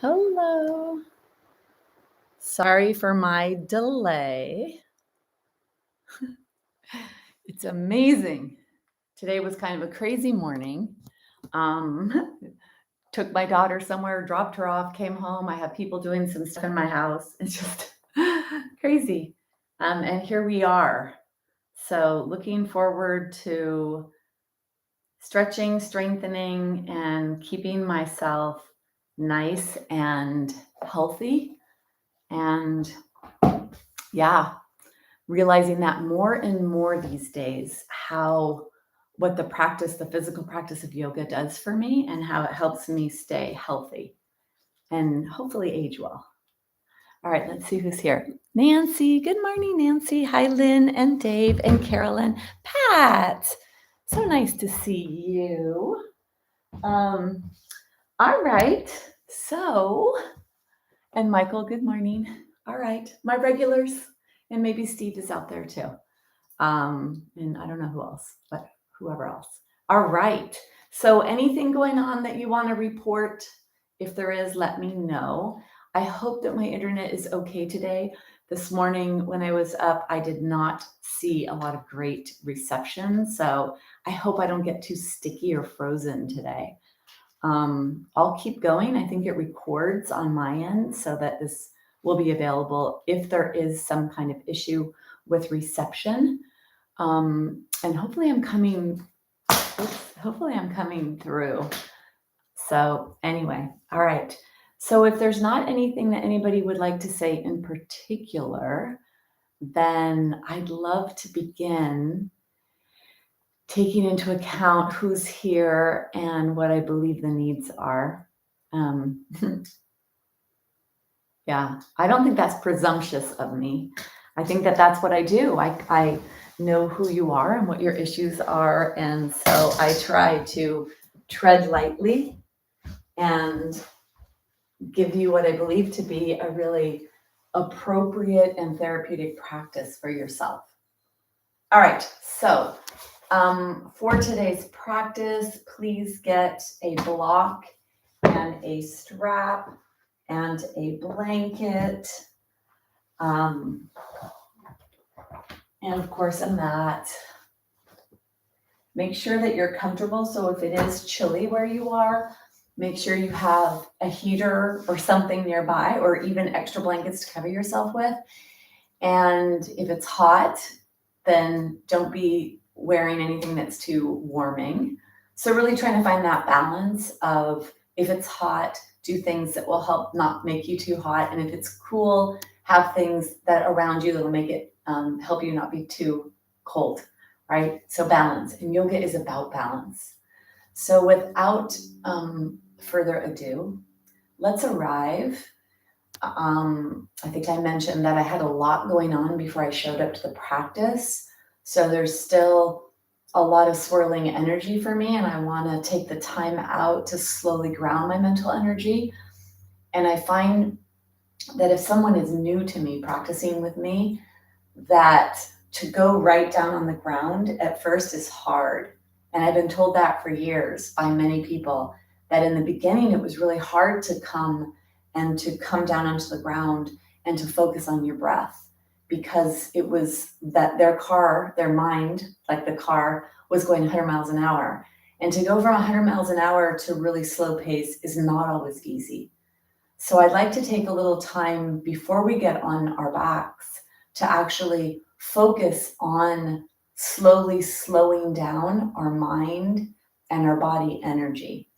Hello. Sorry for my delay. It's amazing. Today was kind of a crazy morning. Um, Took my daughter somewhere, dropped her off, came home. I have people doing some stuff in my house. It's just crazy. And here we are. So, looking forward to stretching, strengthening, and keeping myself nice and healthy. And yeah, realizing that more and more these days how what the physical practice of yoga does for me and how it helps me stay healthy and hopefully age well. All right, let's see who's here. Nancy, good morning, Nancy. Hi, Lynn and Dave and Carolyn. Pat, so nice to see you. Um, all right, so, and Michael, good morning. All right, my regulars, and maybe Steve is out there too. And I don't know who else, but whoever else. All right. So, anything going on that you want to report? If there is, let me know. I hope that my internet is okay today. This morning, when I was up, I did not see a lot of great reception. So, I hope I don't get too sticky or frozen today. I'll keep going. I think it records on my end so that this will be available if there is some kind of issue with reception. And hopefully hopefully I'm coming through. So anyway, all right. So if there's not anything that anybody would like to say in particular, then I'd love to begin taking into account who's here and what I believe the needs are. Um, yeah, I don't think that's presumptuous of me. I think that that's what I do. I know who you are and what your issues are. And so I try to tread lightly and give you what I believe to be a really appropriate and therapeutic practice for yourself. All right. So for today's practice, please get a block and a strap and a blanket. And of course, a mat. Make sure that you're comfortable. So if it is chilly where you are, make sure you have a heater or something nearby, or even extra blankets to cover yourself with. And if it's hot, then don't be wearing anything that's too warming. So really trying to find that balance of, if it's hot, do things that will help not make you too hot. And if it's cool, have things that around you that'll make it help you not be too cold, right? So balance, and yoga is about balance. So without further ado, let's arrive. I think I mentioned that I had a lot going on before I showed up to the practice. So there's still a lot of swirling energy for me, and I want to take the time out to slowly ground my mental energy. And I find that if someone is new to me practicing with me, that to go right down on the ground at first is hard. And I've been told that for years by many people, that in the beginning it was really hard to come down onto the ground and to focus on your breath, because it was that their mind, like the car, was going 100 miles an hour. And to go from 100 miles an hour to really slow pace is not always easy. So I'd like to take a little time before we get on our backs to actually focus on slowly slowing down our mind and our body energy.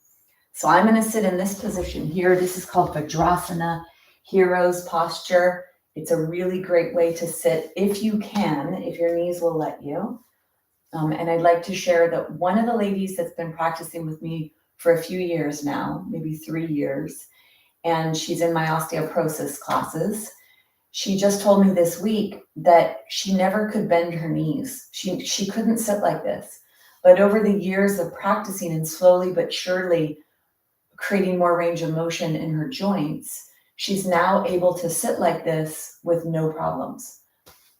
So I'm going to sit in this position here. This is called Vajrasana, hero's posture. It's a really great way to sit if you can, if your knees will let you. And I'd like to share that one of the ladies that's been practicing with me for a few years now, maybe 3 years, and she's in my osteoporosis classes. She just told me this week that she never could bend her knees. She couldn't sit like this. But over the years of practicing and slowly but surely creating more range of motion in her joints, she's now able to sit like this with no problems.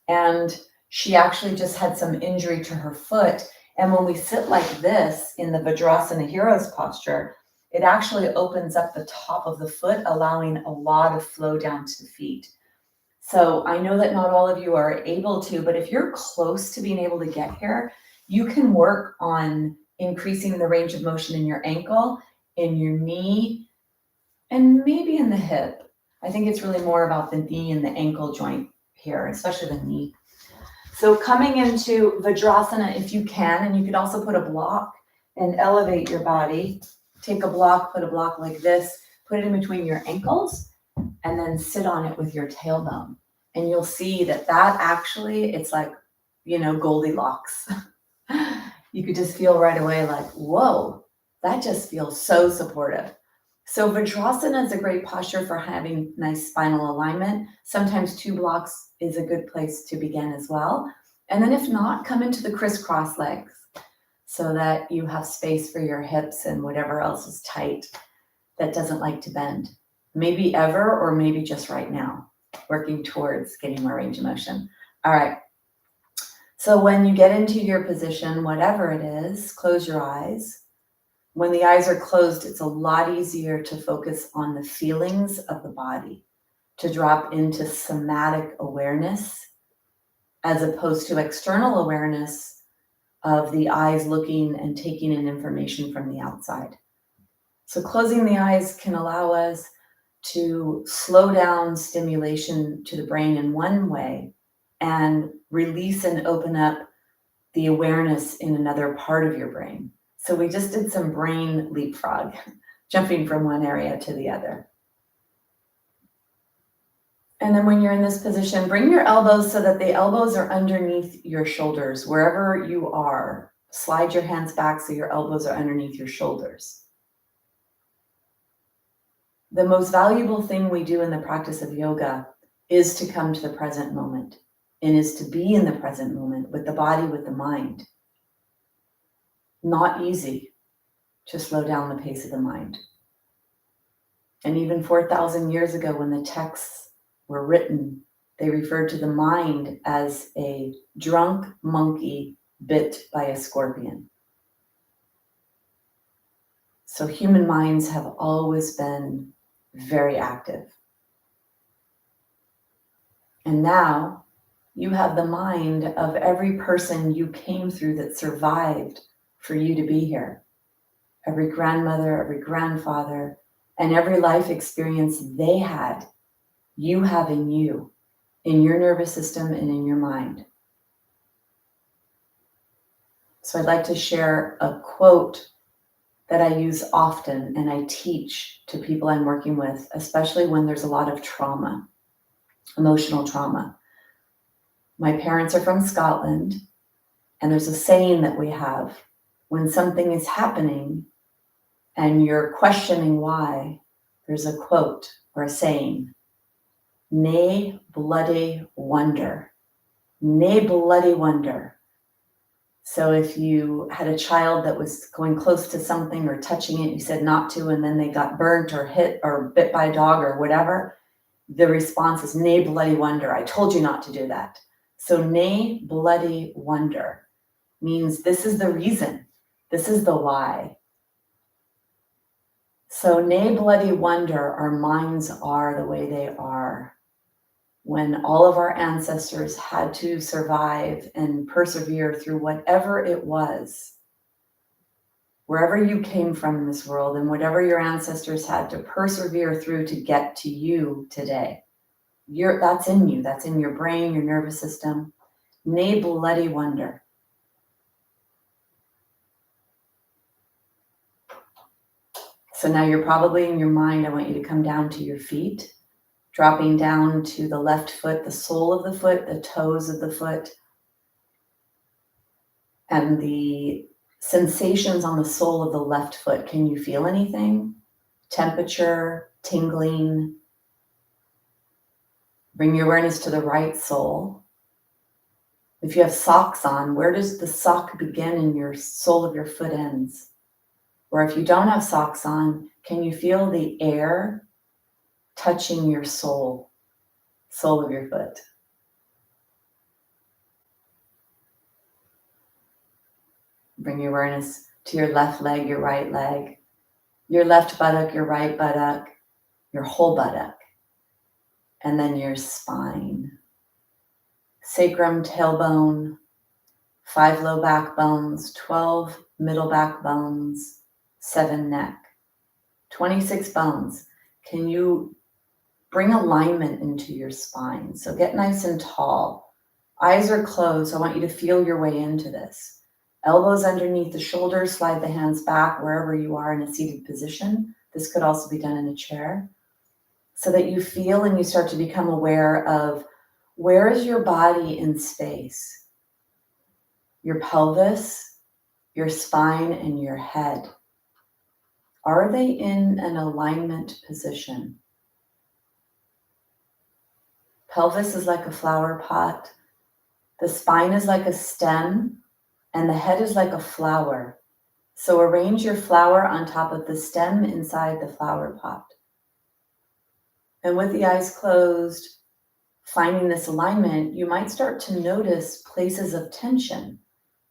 And she actually just had some injury to her foot. And when we sit like this in the Vajrasana hero's posture, it actually opens up the top of the foot, allowing a lot of flow down to the feet. So I know that not all of you are able to, but if you're close to being able to get here, you can work on increasing the range of motion in your ankle, in your knee, and maybe in the hip. I think it's really more about the knee and the ankle joint here, especially the knee. So coming into Vajrasana, if you can, and you could also put a block and elevate your body. Take a block, put a block like this, put it in between your ankles, and then sit on it with your tailbone. And you'll see that actually, it's like, Goldilocks. You could just feel right away like, whoa, that just feels so supportive. So Vajrasana is a great posture for having nice spinal alignment. Sometimes 2 blocks is a good place to begin as well. And then if not, come into the crisscross legs so that you have space for your hips and whatever else is tight that doesn't like to bend. Maybe ever, or maybe just right now, working towards getting more range of motion. All right. So when you get into your position, whatever it is, close your eyes. When the eyes are closed, it's a lot easier to focus on the feelings of the body, to drop into somatic awareness, as opposed to external awareness of the eyes looking and taking in information from the outside. So closing the eyes can allow us to slow down stimulation to the brain in one way and release and open up the awareness in another part of your brain. So we just did some brain leapfrog, jumping from one area to the other. And then when you're in this position, bring your elbows so that the elbows are underneath your shoulders. Wherever you are, slide your hands back so your elbows are underneath your shoulders. The most valuable thing we do in the practice of yoga is to come to the present moment, and is to be in the present moment with the body, with the mind. Not easy to slow down the pace of the mind. And even 4,000 years ago, when the texts were written, they referred to the mind as a drunk monkey bit by a scorpion. So human minds have always been very active. And now you have the mind of every person you came through that survived for you to be here. Every grandmother, every grandfather, and every life experience they had, you have in you, in your nervous system and in your mind. So I'd like to share a quote that I use often and I teach to people I'm working with, especially when there's a lot of trauma, emotional trauma. My parents are from Scotland, and there's a saying that we have: when something is happening and you're questioning why, there's a quote or a saying: "Nay, bloody wonder. Nay, bloody wonder." So if you had a child that was going close to something or touching it, you said not to, and then they got burnt or hit or bit by a dog or whatever, the response is, "Nay, bloody wonder. I told you not to do that." So nay, bloody wonder means this is the reason. This is the why. So nay, bloody wonder, our minds are the way they are. When all of our ancestors had to survive and persevere through whatever it was, wherever you came from in this world and whatever your ancestors had to persevere through to get to you today, that's in you, that's in your brain, your nervous system. Nay, bloody wonder. So now you're probably in your mind, I want you to come down to your feet, dropping down to the left foot, the sole of the foot, the toes of the foot, and the sensations on the sole of the left foot. Can you feel anything? Temperature, tingling. Bring your awareness to the right sole. If you have socks on, where does the sock begin and your sole of your foot ends? Or if you don't have socks on, can you feel the air touching your sole of your foot? Bring your awareness to your left leg, your right leg. your left buttock, your right buttock, your whole buttock, and then your spine. Sacrum, tailbone, 5 low back bones, 12 middle back bones, 7 neck, 26 bones. Can you bring alignment into your spine? So get nice and tall. Eyes are closed. I want you to feel your way into this. Elbows underneath the shoulders, slide the hands back wherever you are in a seated position. This could also be done in a chair, so that you feel and you start to become aware of where is your body in space. Your pelvis, your spine, and your head. Are they in an alignment position? Pelvis is like a flower pot. The spine is like a stem, and the head is like a flower. So arrange your flower on top of the stem inside the flower pot. And with the eyes closed, finding this alignment, you might start to notice places of tension,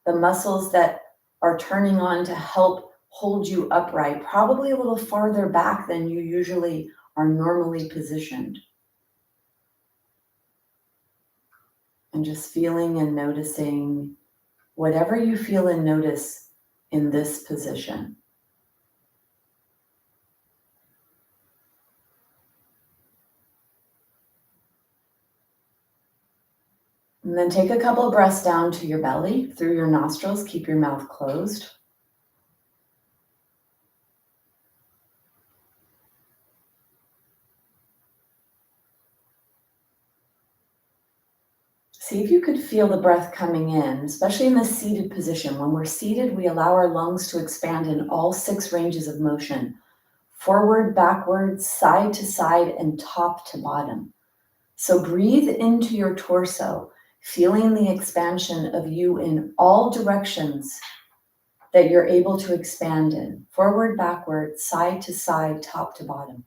the muscles that are turning on to help hold you upright, probably a little farther back than you usually are normally positioned. And just feeling and noticing whatever you feel and notice in this position. And then take a couple of breaths down to your belly through your nostrils. Keep your mouth closed. See if you could feel the breath coming in, especially in the seated position. When we're seated, we allow our lungs to expand in all 6 ranges of motion: forward, backwards, side to side, and top to bottom. So breathe into your torso, feeling the expansion of you in all directions that you're able to expand in: forward, backward, side to side, top to bottom.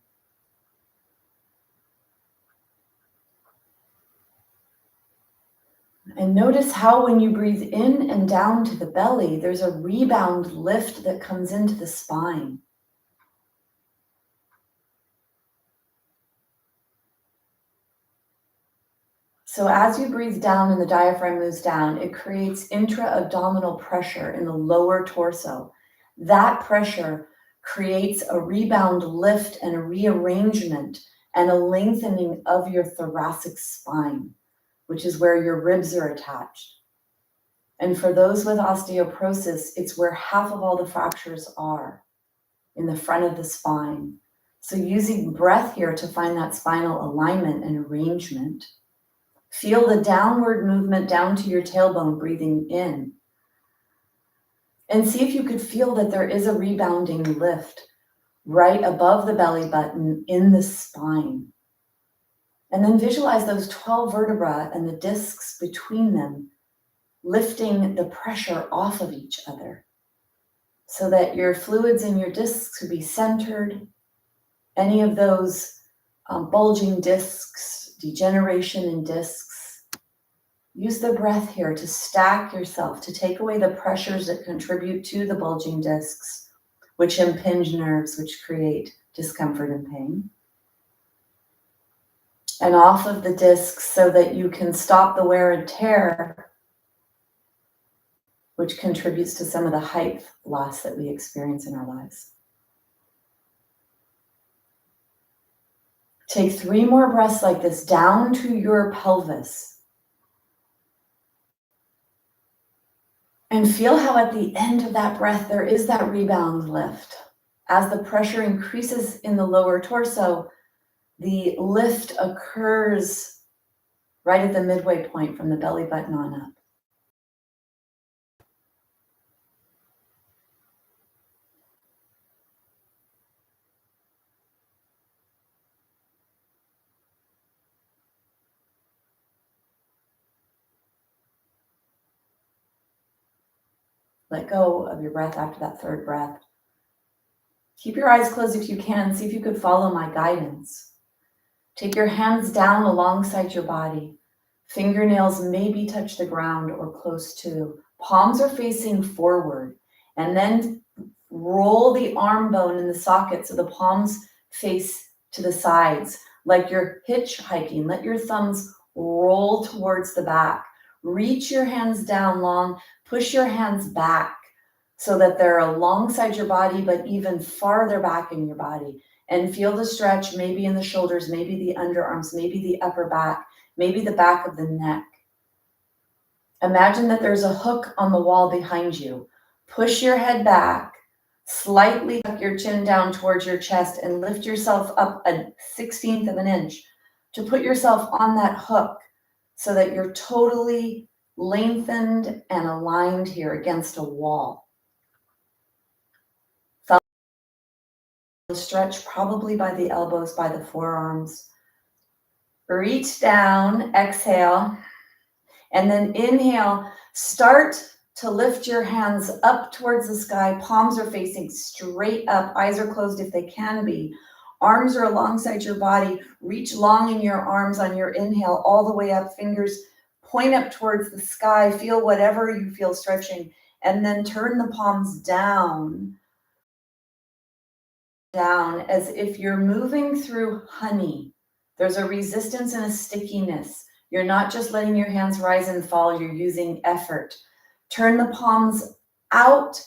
And notice how when you breathe in and down to the belly, there's a rebound lift that comes into the spine. So as you breathe down and the diaphragm moves down, it creates intra-abdominal pressure in the lower torso. That pressure creates a rebound lift and a rearrangement and a lengthening of your thoracic spine, which is where your ribs are attached. And for those with osteoporosis, it's where half of all the fractures are, in the front of the spine. So using breath here to find that spinal alignment and arrangement. Feel the downward movement down to your tailbone, breathing in. And see if you could feel that there is a rebounding lift right above the belly button in the spine. And then visualize those 12 vertebrae and the discs between them, lifting the pressure off of each other so that your fluids in your discs could be centered. Any of those bulging discs, degeneration in discs, use the breath here to stack yourself, to take away the pressures that contribute to the bulging discs, which impinge nerves, which create discomfort and pain. And off of the discs so that you can stop the wear and tear, which contributes to some of the height loss that we experience in our lives. Take 3 more breaths like this down to your pelvis. And feel how at the end of that breath, there is that rebound lift. As the pressure increases in the lower torso, the lift occurs right at the midway point from the belly button on up. Let go of your breath after that 3rd breath. Keep your eyes closed if you can. See if you could follow my guidance. Take your hands down alongside your body. Fingernails maybe touch the ground or close to. Palms are facing forward. And then Roll the arm bone in the socket so the palms face to the sides, like you're hitchhiking. Let your thumbs roll towards the back. Reach your hands down long, push your hands back so that they're alongside your body, but even farther back in your body. And feel the stretch, maybe in the shoulders, maybe the underarms, maybe the upper back, maybe the back of the neck. Imagine that there's a hook on the wall behind you. Push your head back, slightly tuck your chin down towards your chest and lift yourself up a 1/16 of an inch to put yourself on that hook so that you're totally lengthened and aligned here against a wall. Stretch probably by the elbows, by the forearms. Reach down, exhale, and then inhale. Start to lift your hands up towards the sky. Palms are facing straight up. Eyes are closed if they can be. Arms are alongside your body. Reach long in your arms on your inhale, all the way up. Fingers point up towards the sky. Feel whatever you feel stretching. And then turn the palms down as if you're moving through honey. There's a resistance and a stickiness. You're not just letting your hands rise and fall, you're using effort. Turn the palms out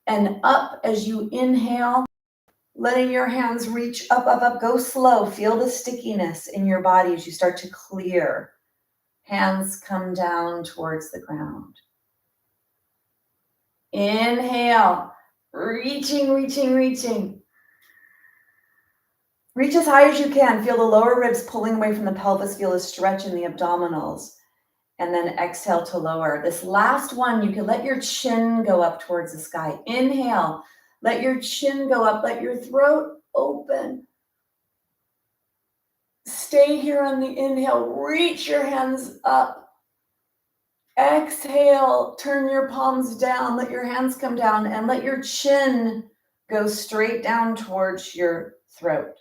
and up as you inhale, letting your hands reach up, up, up. Go slow. Feel the stickiness in your body as you start to clear. Hands come down towards the ground. Inhale, reaching, reaching, reaching. Reach as high as you can. Feel the lower ribs pulling away from the pelvis. Feel a stretch in the abdominals. And then exhale to lower. This last one, you can let your chin go up towards the sky. Inhale, let your chin go up. Let your throat open. Stay here on the inhale. Reach your hands up. Exhale, turn your palms down. Let your hands come down and let your chin go straight down towards your throat.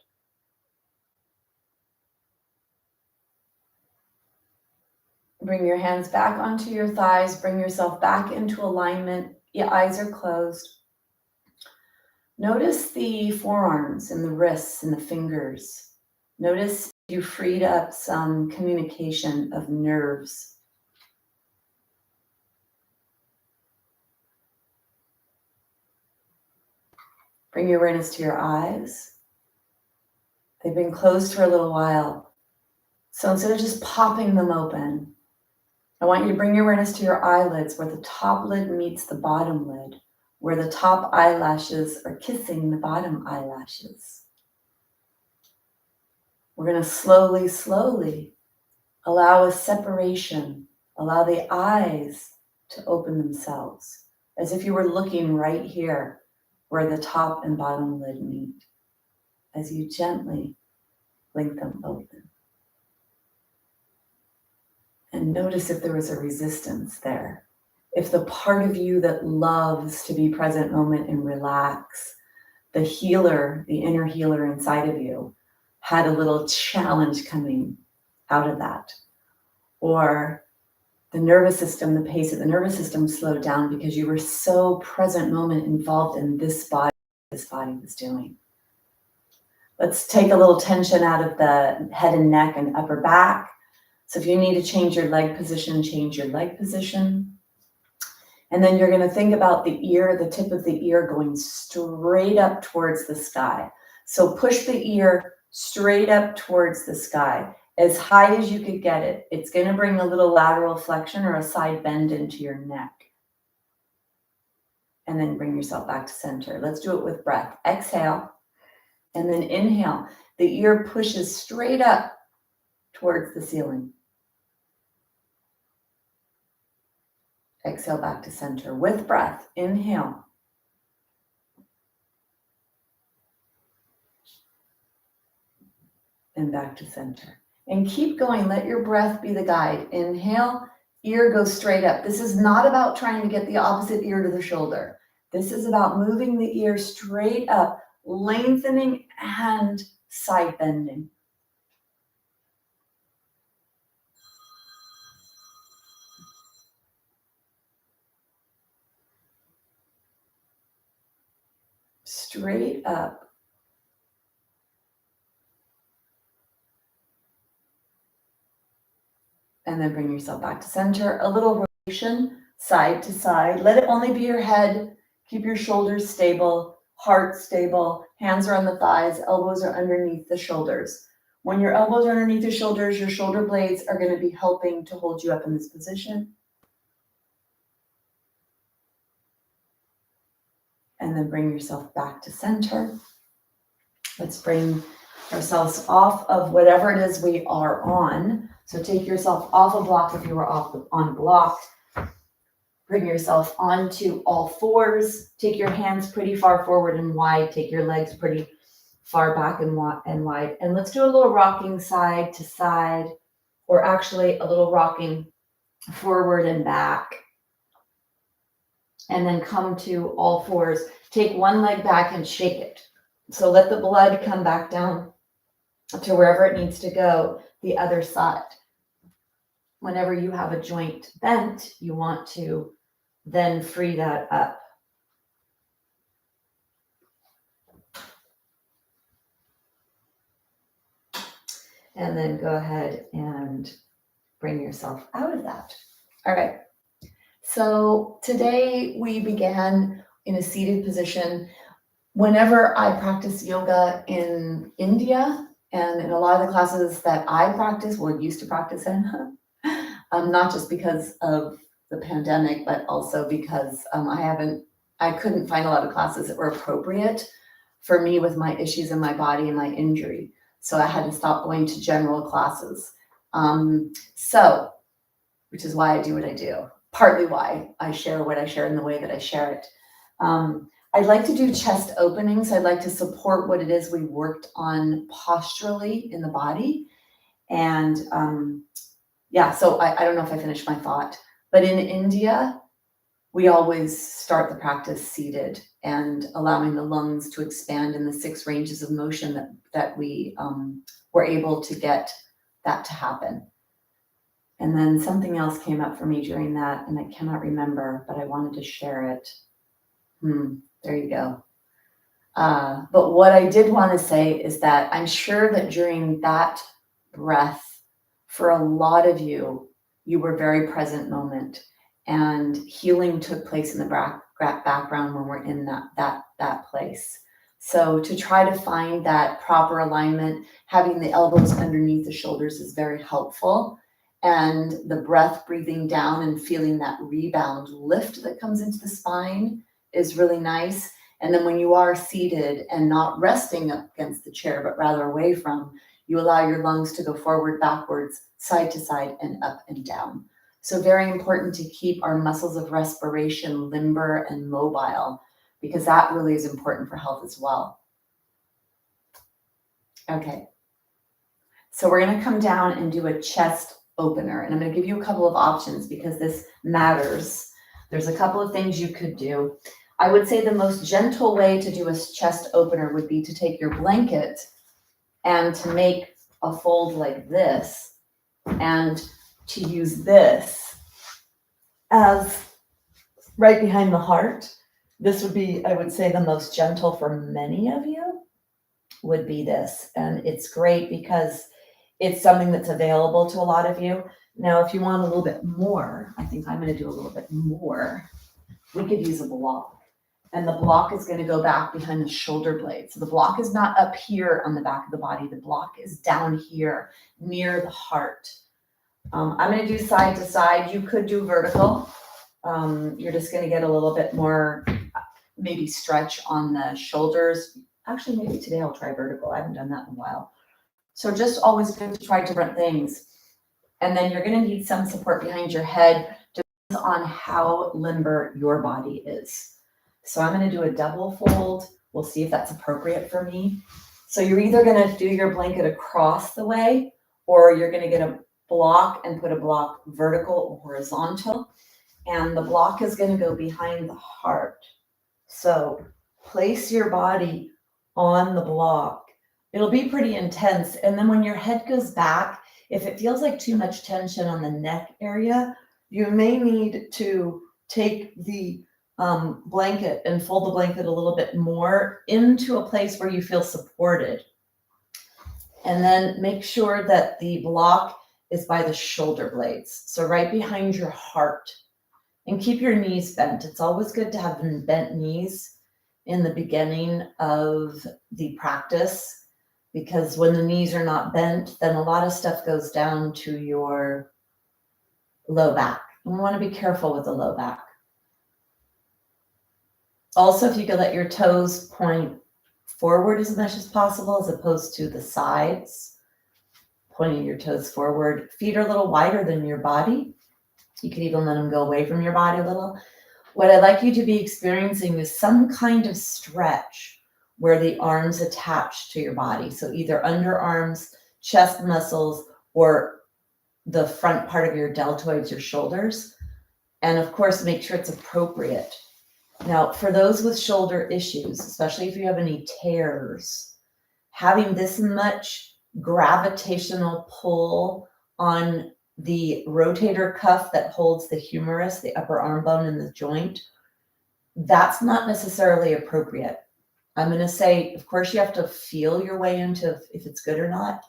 Bring your hands back onto your thighs. Bring yourself back into alignment. Your eyes are closed. Notice the forearms and the wrists and the fingers. Notice you freed up some communication of nerves. Bring your awareness to your eyes. They've been closed for a little while. So instead of just popping them open, I want you to bring your awareness to your eyelids where the top lid meets the bottom lid, where the top eyelashes are kissing the bottom eyelashes. We're going to slowly, slowly allow a separation, allow the eyes to open themselves, as if you were looking right here where the top and bottom lid meet, as you gently blink them open. And notice if there was a resistance there. If the part of you that loves to be present moment and relax, the healer, the inner healer inside of you, had a little challenge coming out of that. Or the nervous system, the pace of the nervous system slowed down because you were so present moment involved in this body was doing. Let's take a little tension out of the head and neck and upper back. So if you need to change your leg position, change your leg position. And then you're going to think about the ear, the tip of the ear going straight up towards the sky. So push the ear straight up towards the sky, as high as you could get it. It's going to bring a little lateral flexion or a side bend into your neck. And then bring yourself back to center. Let's do it with breath. Exhale, and then inhale. The ear pushes straight up towards the ceiling. Exhale back to center with breath. Inhale. And back to center. And keep going. Let your breath be the guide. Inhale, ear goes straight up. This is not about trying to get the opposite ear to the shoulder. This is about moving the ear straight up, lengthening and side bending. straight up. And then bring yourself back to center. A little rotation, side to side. Let it only be your head. Keep your shoulders stable, heart stable. Hands are on the thighs, elbows are underneath the shoulders. When your elbows are underneath the shoulders, your shoulder blades are going to be helping to hold you up in this position. And then bring yourself back to center. Let's bring ourselves off of whatever it is we are on. So take yourself off a block if you were on a block. Bring yourself onto all fours. Take your hands pretty far forward and wide. Take your legs pretty far back and wide. And let's do a little rocking side to side, or actually a little rocking forward and back. And then come to all fours. Take one leg back and shake it. So let the blood come back down to wherever it needs to go, the other side. Whenever you have a joint bent, you want to then free that up. And then go ahead and bring yourself out of that. All right. So today we began in a seated position. Whenever I practice yoga in India and in a lot of the classes that I practice, or used to practice in, not just because of the pandemic, but also because I couldn't find a lot of classes that were appropriate for me with my issues in my body and my injury. So I had to stop going to general classes. Which is why I do what I do. Partly why I share what I share in the way that I share it. I'd like to do chest openings. I'd like to support what it is we worked on posturally in the body. And so I don't know if I finished my thought, but in India, we always start the practice seated and allowing the lungs to expand in the 6 ranges of motion that we were able to get that to happen. And then something else came up for me during that, and I cannot remember, but I wanted to share it. There you go. But what I did want to say is that I'm sure that during that breath, for a lot of you, you were very present moment, and healing took place in the background when we're in that place. So to try to find that proper alignment, having the elbows underneath the shoulders is very helpful. And the breath breathing down and feeling that rebound lift that comes into the spine is really nice. And then when you are seated and not resting up against the chair, but rather away from, you allow your lungs to go forward, backwards, side to side, and up and down. So very important to keep our muscles of respiration limber and mobile, because that really is important for health as well. Okay. So we're going to come down and do a chest opener. And I'm going to give you a couple of options because this matters. There's a couple of things you could do. I would say the most gentle way to do a chest opener would be to take your blanket and to make a fold like this, and to use this as right behind the heart. This would be, I would say, the most gentle for many of you would be this. And it's great because it's something that's available to a lot of you. Now, if you want a little bit more, I think I'm going to do a little bit more. We could use a block. And the block is going to go back behind the shoulder blade. So the block is not up here on the back of the body. The block is down here near the heart. I'm going to do side to side. You could do vertical. You're just going to get a little bit more, maybe stretch on the shoulders. Actually, maybe today I'll try vertical. I haven't done that in a while. So just always good to try different things. And then you're going to need some support behind your head, depends on how limber your body is. So I'm going to do a double fold. We'll see if that's appropriate for me. So you're either going to do your blanket across the way, or you're going to get a block and put a block vertical or horizontal. And the block is going to go behind the heart. So place your body on the block. It'll be pretty intense. And then when your head goes back, if it feels like too much tension on the neck area, you may need to take the blanket and fold the blanket a little bit more into a place where you feel supported. And then make sure that the block is by the shoulder blades, so right behind your heart. And keep your knees bent. It's always good to have bent knees in the beginning of the practice, because when the knees are not bent, then a lot of stuff goes down to your low back. And we want to be careful with the low back. Also, if you could let your toes point forward as much as possible, as opposed to the sides, pointing your toes forward. Feet are a little wider than your body. You could even let them go away from your body a little. What I'd like you to be experiencing is some kind of stretch where the arms attach to your body. So either underarms, chest muscles, or the front part of your deltoids, your shoulders. And of course, make sure it's appropriate. Now, for those with shoulder issues, especially if you have any tears, having this much gravitational pull on the rotator cuff that holds the humerus, the upper arm bone in the joint, that's not necessarily appropriate. I'm going to say, of course, you have to feel your way into if it's good or not.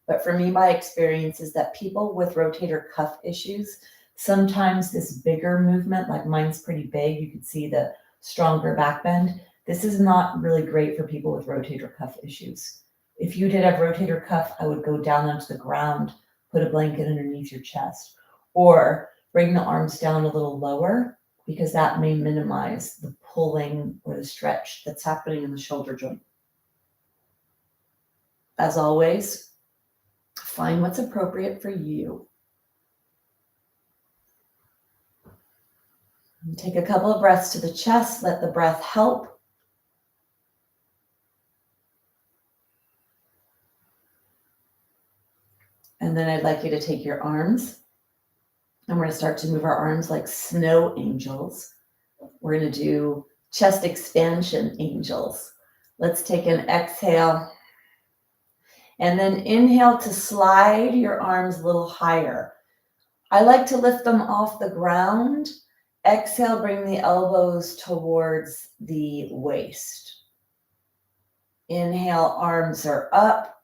But for me, my experience is that people with rotator cuff issues, sometimes this bigger movement, like mine's pretty big, you can see the stronger back bend. This is not really great for people with rotator cuff issues. If you did have rotator cuff, I would go down onto the ground, put a blanket underneath your chest, or bring the arms down a little lower, because that may minimize the pulling or the stretch that's happening in the shoulder joint. As always, find what's appropriate for you. Take a couple of breaths to the chest, let the breath help. And then I'd like you to take your arms, and we're going to start to move our arms like snow angels. We're going to do chest expansion angels. Let's take an exhale. And then inhale to slide your arms a little higher. I like to lift them off the ground. Exhale, bring the elbows towards the waist. Inhale, arms are up.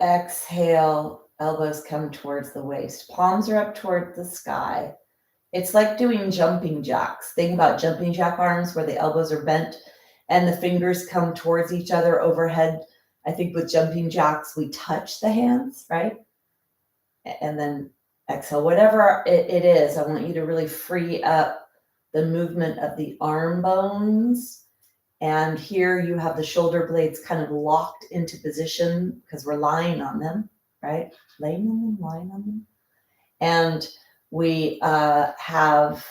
Exhale, elbows come towards the waist. Palms are up toward the sky. It's like doing jumping jacks. Think about jumping jack arms where the elbows are bent and the fingers come towards each other overhead. I think with jumping jacks, we touch the hands, right? And then exhale, whatever it is, I want you to really free up the movement of the arm bones. And here you have the shoulder blades kind of locked into position because we're lying on them, right? Laying on them, lying on them. And we have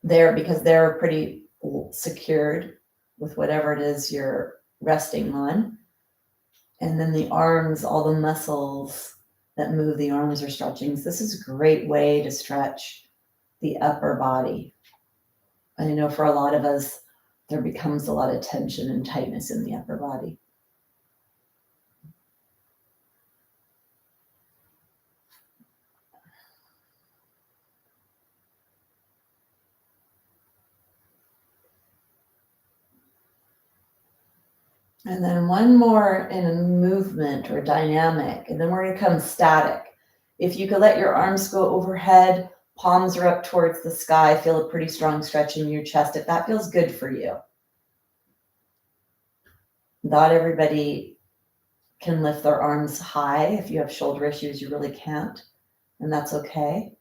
there, because they're pretty secured with whatever it is you're resting on. And then the arms, all the muscles that move the arms are stretching. So this is a great way to stretch the upper body. I know for a lot of us, there becomes a lot of tension and tightness in the upper body. And then one more in a movement or dynamic, and then we're going to come static. If you could let your arms go overhead, palms are up towards the sky, feel a pretty strong stretch in your chest, if that feels good for you. Not everybody can lift their arms high. If you have shoulder issues, you really can't, and that's okay.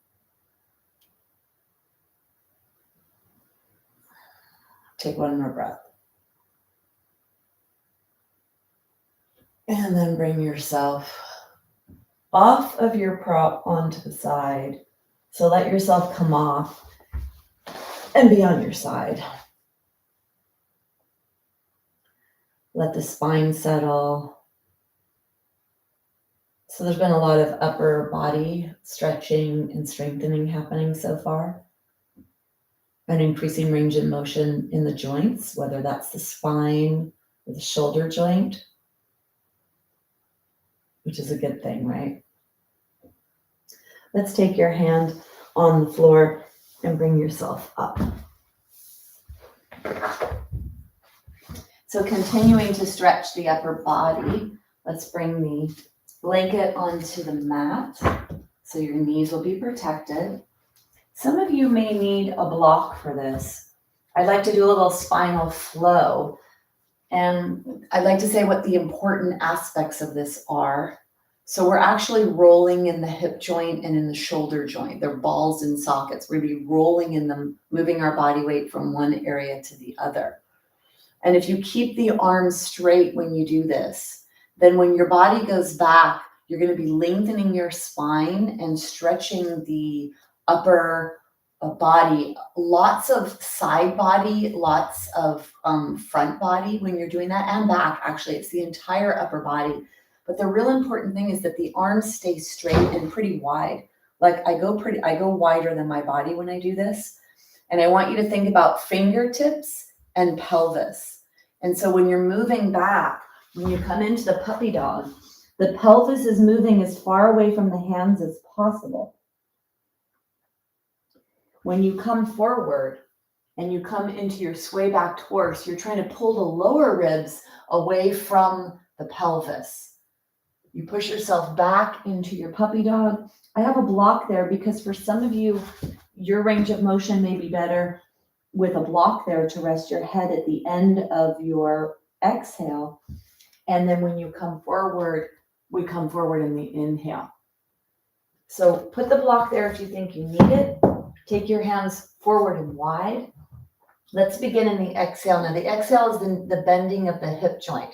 Take one more breath. And then bring yourself off of your prop onto the side. So let yourself come off and be on your side. Let the spine settle. So there's been a lot of upper body stretching and strengthening happening so far. An increasing range of motion in the joints, whether that's the spine or the shoulder joint, which is a good thing, right? Let's take your hand on the floor and bring yourself up. So continuing to stretch the upper body, let's bring the blanket onto the mat so your knees will be protected. Some of you may need a block for this. I'd like to do a little spinal flow, and I'd like to say what the important aspects of this are. So we're actually rolling in the hip joint and in the shoulder joint. They're balls and sockets. We're going to be rolling in them, moving our body weight from one area to the other. And if you keep the arms straight when you do this, then when your body goes back, you're going to be lengthening your spine and stretching the upper body. Lots of side body, lots of front body when you're doing that, and back. Actually, it's the entire upper body. But the real important thing is that the arms stay straight and pretty wide. Like I go wider than my body when I do this. And I want you to think about fingertips and pelvis. And so when you're moving back, when you come into the puppy dog, the pelvis is moving as far away from the hands as possible. When you come forward and you come into your sway back horse, you're trying to pull the lower ribs away from the pelvis. You push yourself back into your puppy dog. I have a block there because for some of you, your range of motion may be better with a block there to rest your head at the end of your exhale. And then when you come forward, we come forward in the inhale. So put the block there if you think you need it. Take your hands forward and wide. Let's begin in the exhale. Now the exhale is the bending of the hip joint.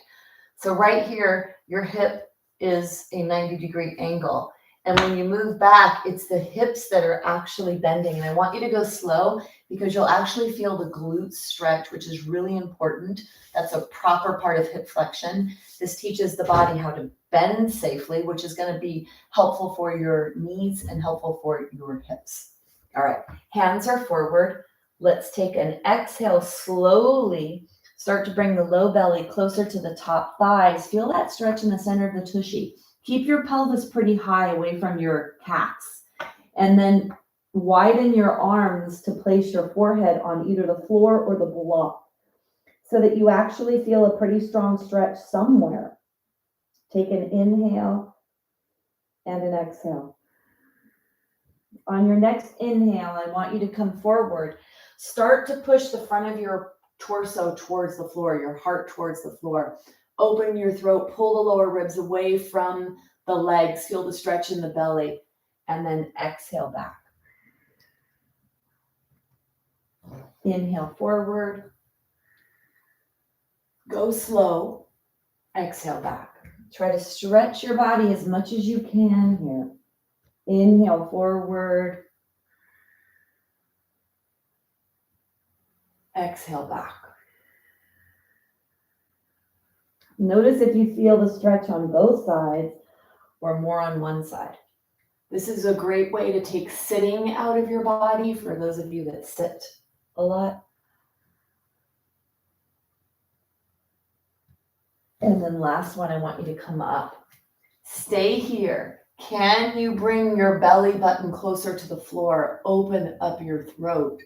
So right here, your hip is a 90-degree angle. And when you move back, it's the hips that are actually bending. And I want you to go slow because you'll actually feel the glutes stretch, which is really important. That's a proper part of hip flexion. This teaches the body how to bend safely, which is going to be helpful for your knees and helpful for your hips. All right, hands are forward. Let's take an exhale slowly. Start to bring the low belly closer to the top thighs. Feel that stretch in the center of the tushy. Keep your pelvis pretty high away from your calves. And then widen your arms to place your forehead on either the floor or the block so that you actually feel a pretty strong stretch somewhere. Take an inhale and an exhale. On your next inhale, I want you to come forward. Start to push the front of your torso towards the floor, your heart towards the floor. Open your throat, pull the lower ribs away from the legs, feel the stretch in the belly, and then exhale back. Inhale forward. Go slow. Exhale back. Try to stretch your body as much as you can here. Inhale forward. Exhale back. Notice if you feel the stretch on both sides or more on one side. This is a great way to take sitting out of your body for those of you that sit a lot. And then last one, I want you to come up. Stay here. Can you bring your belly button closer to the floor? Open up your throat.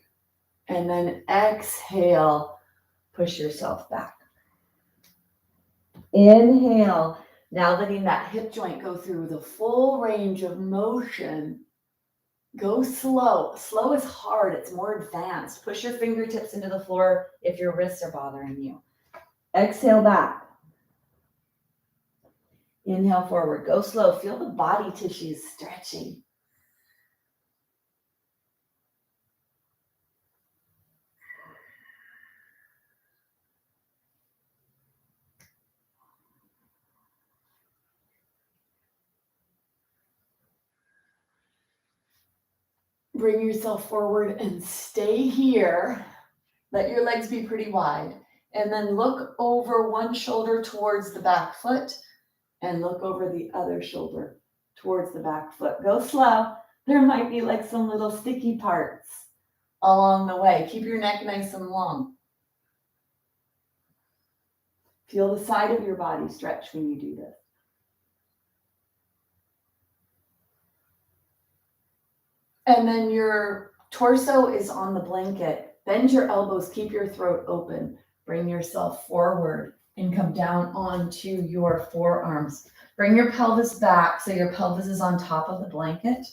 And then exhale, push yourself back. Inhale, now letting that hip joint go through the full range of motion. Go slow. Slow is hard. It's more advanced. Push your fingertips into the floor if your wrists are bothering you. Exhale back. Inhale forward. Go slow. Feel the body tissues stretching. Bring yourself forward and stay here. Let your legs be pretty wide. And then look over one shoulder towards the back foot and look over the other shoulder towards the back foot. Go slow. There might be like some little sticky parts along the way. Keep your neck nice and long. Feel the side of your body stretch when you do this. And then your torso is on the blanket. Bend your elbows, keep your throat open. Bring yourself forward and come down onto your forearms. Bring your pelvis back so your pelvis is on top of the blanket.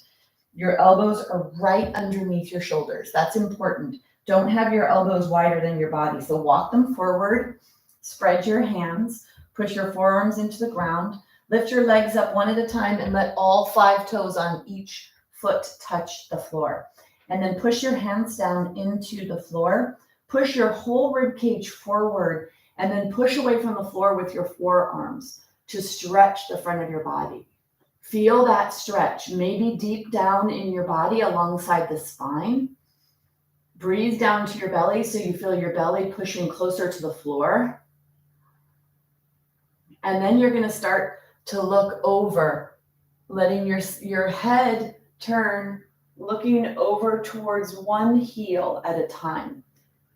Your elbows are right underneath your shoulders. That's important. Don't have your elbows wider than your body. So walk them forward, spread your hands, push your forearms into the ground, lift your legs up one at a time and let all 5 toes on each foot touch the floor. And then push your hands down into the floor. Push your whole rib cage forward and then push away from the floor with your forearms to stretch the front of your body. Feel that stretch, maybe deep down in your body alongside the spine. Breathe down to your belly so you feel your belly pushing closer to the floor. And then you're going to start to look over, letting your head turn, looking over towards one heel at a time.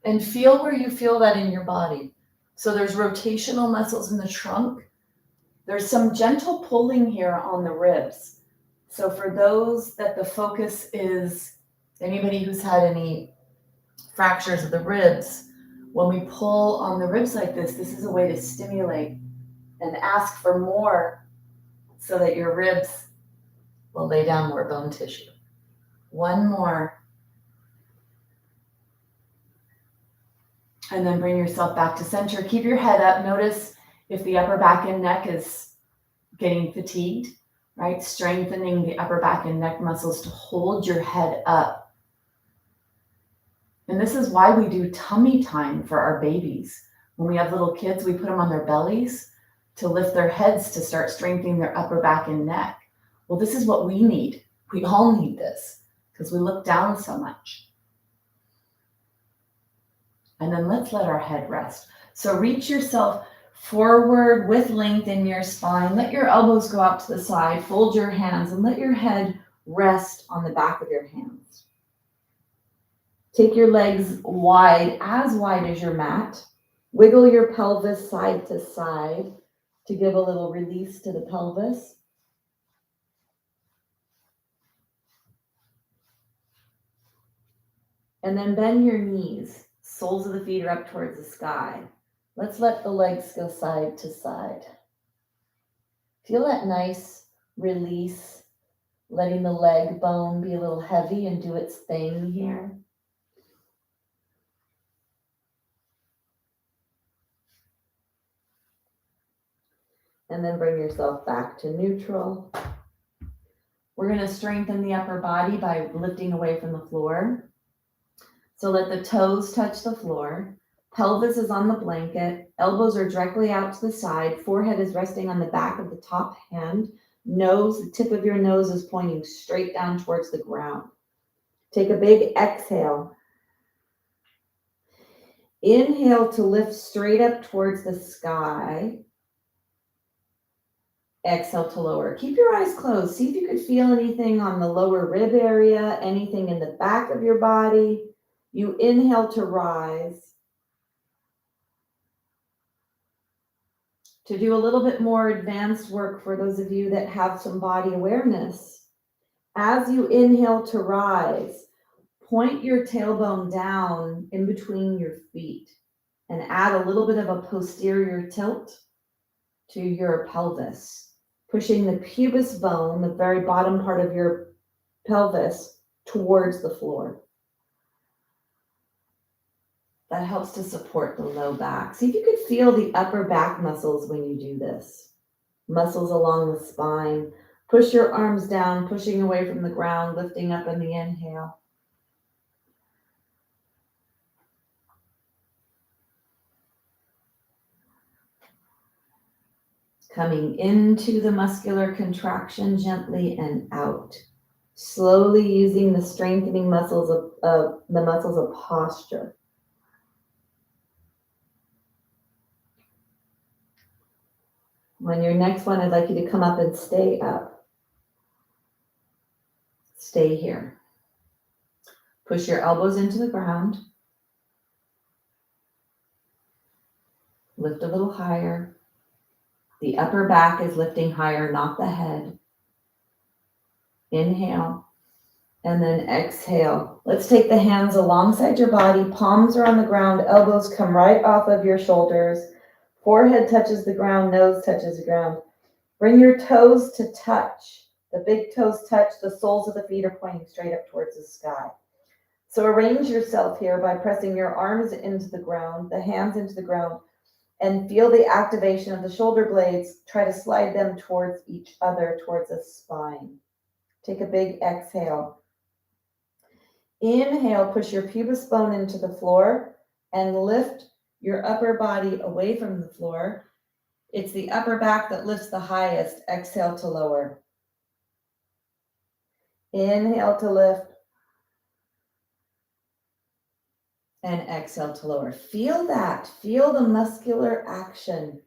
And feel where you feel that in your body. So there's rotational muscles in the trunk. There's some gentle pulling here on the ribs. So for those that the focus is, anybody who's had any fractures of the ribs, when we pull on the ribs like this is a way to stimulate and ask for more so that your ribs will lay down more bone tissue. One more. And then bring yourself back to center. Keep your head up. Notice if the upper back and neck is getting fatigued, right? Strengthening the upper back and neck muscles to hold your head up. And this is why we do tummy time for our babies. When we have little kids, we put them on their bellies to lift their heads to start strengthening their upper back and neck. Well, this is what we need. We all need this because we look down so much. And then let's let our head rest. So reach yourself forward with length in your spine. Let your elbows go out to the side. Fold your hands and let your head rest on the back of your hands. Take your legs wide as your mat. Wiggle your pelvis side to side to give a little release to the pelvis. And then bend your knees. Soles of the feet are up towards the sky. Let's let the legs go side to side. Feel that nice release, letting the leg bone be a little heavy and do its thing here. And then bring yourself back to neutral. We're going to strengthen the upper body by lifting away from the floor. So let the toes touch the floor. Pelvis is on the blanket. Elbows are directly out to the side. Forehead is resting on the back of the top hand. Nose, the tip of your nose is pointing straight down towards the ground. Take a big exhale. Inhale to lift straight up towards the sky. Exhale to lower. Keep your eyes closed. See if you could feel anything on the lower rib area, anything in the back of your body. You inhale to rise. To do a little bit more advanced work for those of you that have some body awareness, as you inhale to rise, point your tailbone down in between your feet and add a little bit of a posterior tilt to your pelvis, pushing the pubis bone, the very bottom part of your pelvis, towards the floor. That helps to support the low back. See if you could feel the upper back muscles when you do this. Muscles along the spine. Push your arms down, pushing away from the ground, lifting up in the inhale. Coming into the muscular contraction gently and out. Slowly using the strengthening muscles of the muscles of posture. On your next one, I'd like you to come up and stay up. Stay here. Push your elbows into the ground. Lift a little higher. The upper back is lifting higher, not the head. Inhale. And then exhale. Let's take the hands alongside your body. Palms are on the ground. Elbows come right off of your shoulders. Forehead touches the ground. Nose touches the ground. Bring your toes to touch. The big toes touch. The soles of the feet are pointing straight up towards the sky. So arrange yourself here by pressing your arms into the ground, the hands into the ground, and feel the activation of the shoulder blades. Try to slide them towards each other, towards the spine. Take a big exhale. Inhale, push your pubic bone into the floor and lift your upper body away from the floor. It's the upper back that lifts the highest. Exhale to lower. Inhale to lift. And exhale to lower. Feel that. Feel the muscular action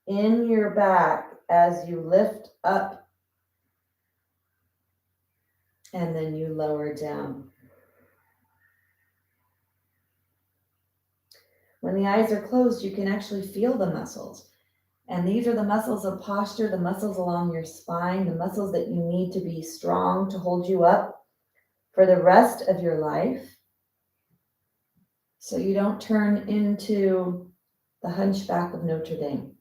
in your back as you lift up and then you lower down. When the eyes are closed, you can actually feel the muscles. And these are the muscles of posture, the muscles along your spine, the muscles that you need to be strong to hold you up for the rest of your life. So you don't turn into the Hunchback of Notre Dame.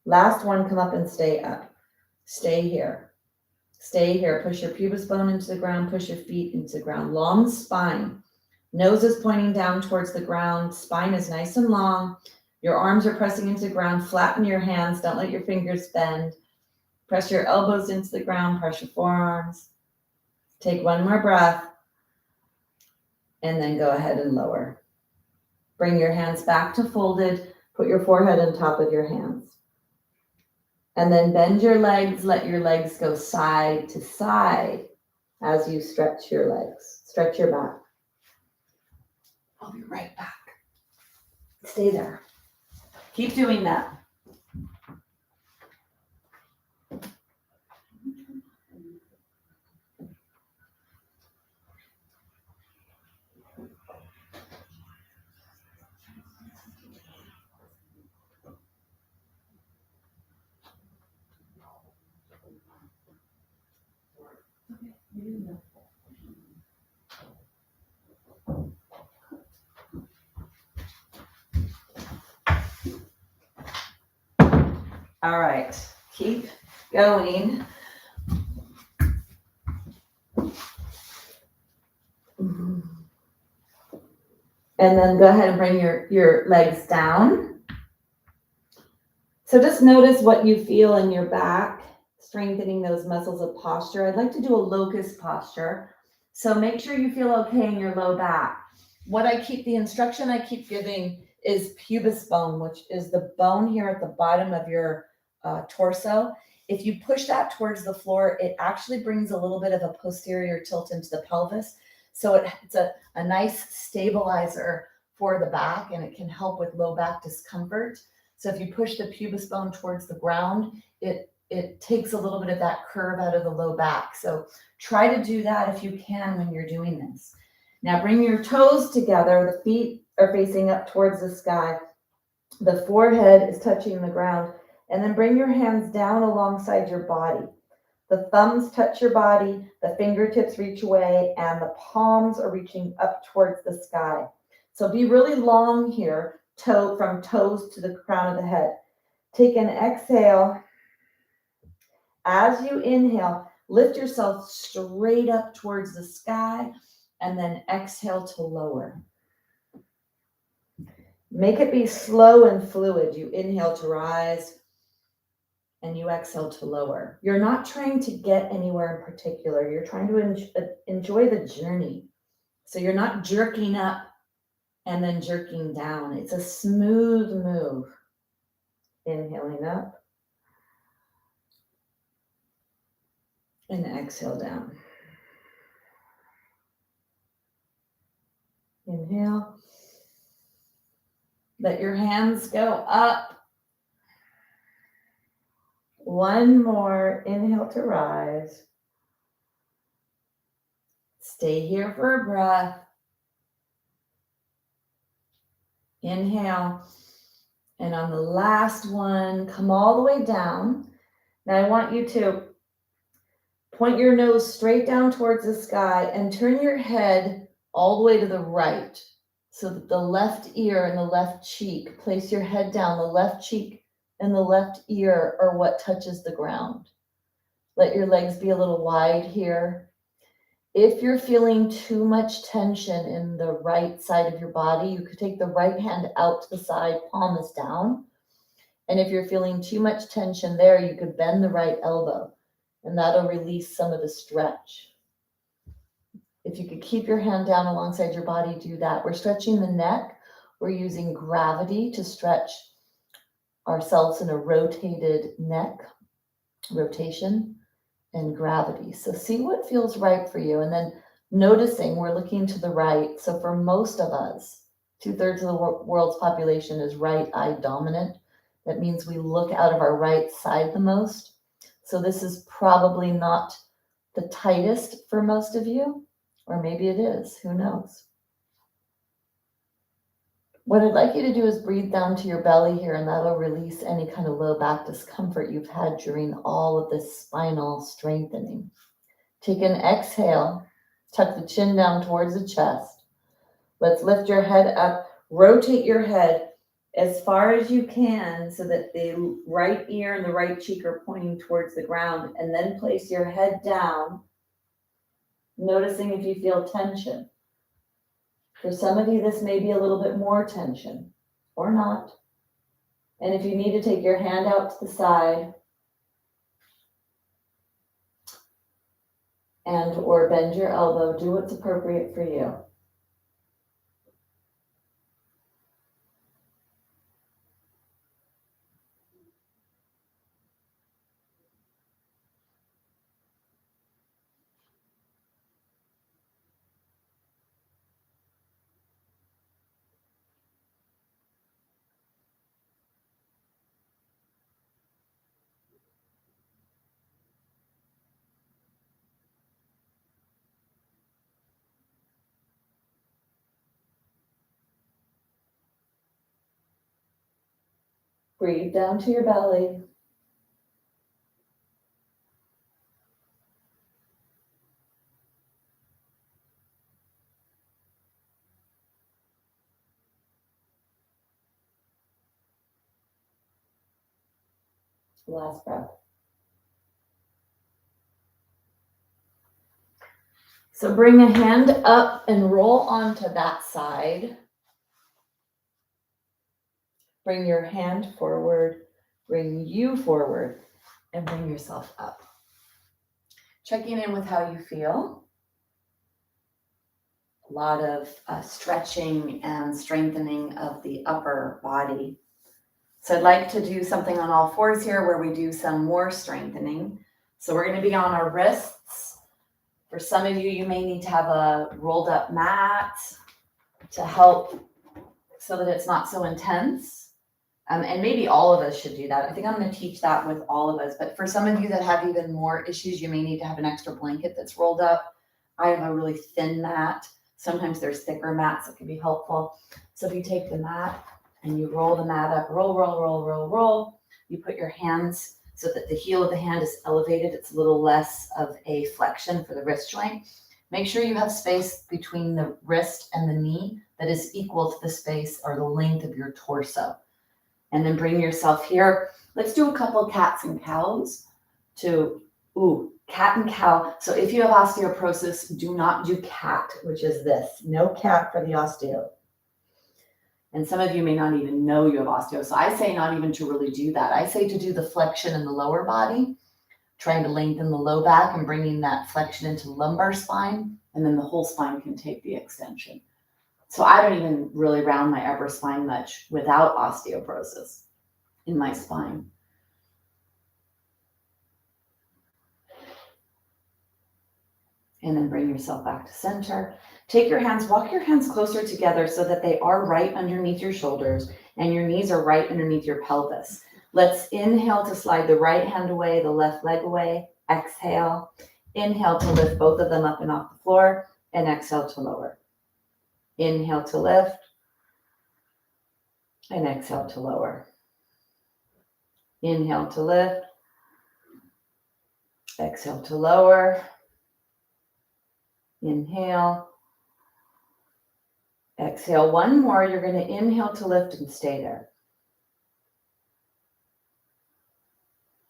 Last one, come up and stay up. Stay here. Stay here. Push your pubic bone into the ground. Push your feet into the ground. Long spine. Nose is pointing down towards the ground. Spine is nice and long. Your arms are pressing into the ground. Flatten your hands. Don't let your fingers bend. Press your elbows into the ground. Press your forearms. Take one more breath. And then go ahead and lower. Bring your hands back to folded. Put your forehead on top of your hands. And then bend your legs. Let your legs go side to side as you stretch your legs. Stretch your back. I'll be right back. Stay there. Keep doing that. All right, keep going. And then go ahead and bring your legs down. So just notice what you feel in your back, strengthening those muscles of posture. I'd like to do a locust posture. So make sure you feel okay in your low back. The instruction I keep giving is pubis bone, which is the bone here at the bottom of your torso. If you push that towards the floor, it actually brings a little bit of a posterior tilt into the pelvis. So it's a nice stabilizer for the back, and it can help with low back discomfort. So if you push the pubis bone towards the ground, it takes a little bit of that curve out of the low back. So try to do that if you can when you're doing this. Now bring your toes together. The feet are facing up towards the sky. The forehead is touching the ground. And then bring your hands down alongside your body. The thumbs touch your body, the fingertips reach away, and the palms are reaching up towards the sky. So be really long here, from toes to the crown of the head. Take an exhale. As you inhale, lift yourself straight up towards the sky, and then exhale to lower. Make it be slow and fluid. You inhale to rise, and you exhale to lower. You're not trying to get anywhere in particular. You're trying to enjoy the journey. So you're not jerking up and then jerking down. It's a smooth move. Inhaling up and exhale down. Inhale. Let your hands go up. One more. Inhale to rise. Stay here for a breath. Inhale. And on the last one, come all the way down. Now I want you to Point your nose straight down towards the sky and turn your head all the way to the right so that the left ear and the left cheek, place your head down, the left cheek and the left ear are what touches the ground. Let your legs be a little wide here. If you're feeling too much tension in the right side of your body, you could take the right hand out to the side, palm is down. And if you're feeling too much tension there, you could bend the right elbow, and that'll release some of the stretch. If you could keep your hand down alongside your body, do that. We're stretching the neck. We're using gravity to stretch ourselves in a rotated neck, rotation and gravity. So see what feels right for you. And then noticing we're looking to the right. So for most of us, 2/3 of the world's population is right eye dominant. That means we look out of our right side the most. So this is probably not the tightest for most of you, or maybe it is, who knows? What I'd like you to do is breathe down to your belly here, and that'll release any kind of low back discomfort you've had during all of this spinal strengthening. Take an exhale, tuck the chin down towards the chest. Let's lift your head up, rotate your head as far as you can so that the right ear and the right cheek are pointing towards the ground, and then place your head down, noticing if you feel tension. For some of you, this may be a little bit more tension or not. And if you need to take your hand out to the side and or bend your elbow, do what's appropriate for you. Breathe down to your belly. Last breath. So bring a hand up and roll onto that side. Bring your hand forward, bring you forward, and bring yourself up. Checking in with how you feel. A lot of stretching and strengthening of the upper body. So I'd like to do something on all fours here where we do some more strengthening. So we're going to be on our wrists. For some of you, you may need to have a rolled up mat to help so that it's not so intense. And maybe all of us should do that. I think I'm going to teach that with all of us. But for some of you that have even more issues, you may need to have an extra blanket that's rolled up. I have a really thin mat. Sometimes there's thicker mats that can be helpful. So if you take the mat and you roll the mat up, roll, roll, roll, roll, roll. You put your hands so that the heel of the hand is elevated. It's a little less of a flexion for the wrist joint. Make sure you have space between the wrist and the knee that is equal to the space or the length of your torso. And then bring yourself here. Let's do a couple of cats and cows to, cat and cow. So if you have osteoporosis, do not do cat, which is this. No cat for the osteo. And some of you may not even know you have osteo. So I say not even to really do that. I say to do the flexion in the lower body, trying to lengthen the low back and bringing that flexion into the lumbar spine. And then the whole spine can take the extension. So I don't even really round my upper spine much without osteoporosis in my spine. And then bring yourself back to center. Take your hands, walk your hands closer together so that they are right underneath your shoulders and your knees are right underneath your pelvis. Let's inhale to slide the right hand away, the left leg away. Exhale. Inhale to lift both of them up and off the floor, and exhale to lower. Inhale to lift, and exhale to lower. Inhale to lift, Exhale to lower. Inhale. Exhale. One more. You're going to inhale to lift and stay there.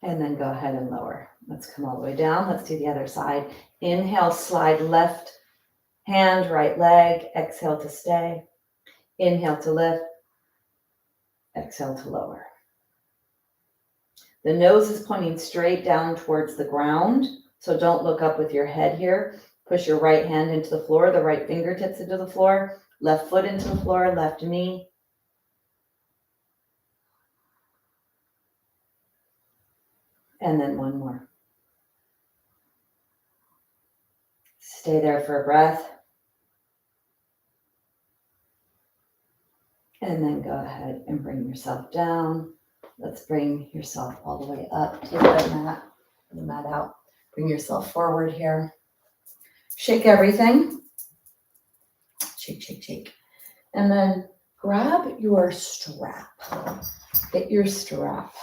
And then go ahead and lower. Let's come all the way down. Let's do the other side. Inhale, slide left hand, right leg. Exhale to stay. Inhale to lift. Exhale to lower. The nose is pointing straight down towards the ground. So don't look up with your head here. Push your right hand into the floor, the right fingertips into the floor, left foot into the floor, left knee. And then one more. Stay there for a breath. And then go ahead and bring yourself down. Let's bring yourself all the way up. Take the mat out. Bring yourself forward here. Shake everything. Shake, shake, shake. And then grab your strap. Get your strap.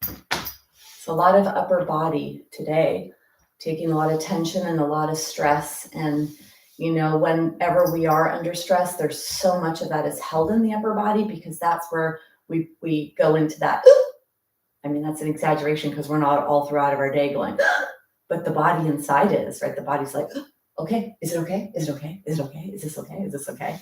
It's a lot of upper body today, taking a lot of tension and a lot of stress. And, you know, whenever we are under stress, there's so much of that is held in the upper body because that's where we go into that. I mean, that's an exaggeration because we're not all throughout of our day going, but the body inside is, right? The body's like, okay, is it okay? Is it okay? Is it okay? Is this okay? Is this okay?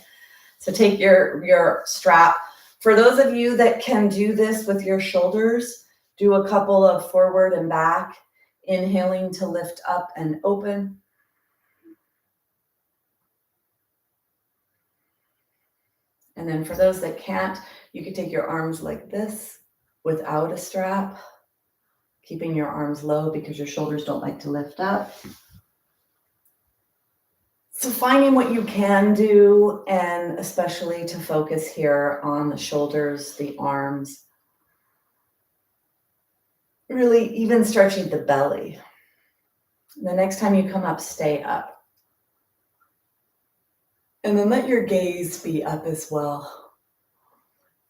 So take your strap. For those of you that can do this with your shoulders, do a couple of forward and back, inhaling to lift up and open. And then for those that can't, you can take your arms like this without a strap, keeping your arms low because your shoulders don't like to lift up. So finding what you can do, and especially to focus here on the shoulders, the arms, really even stretching the belly. The next time you come up, stay up. And then let your gaze be up as well.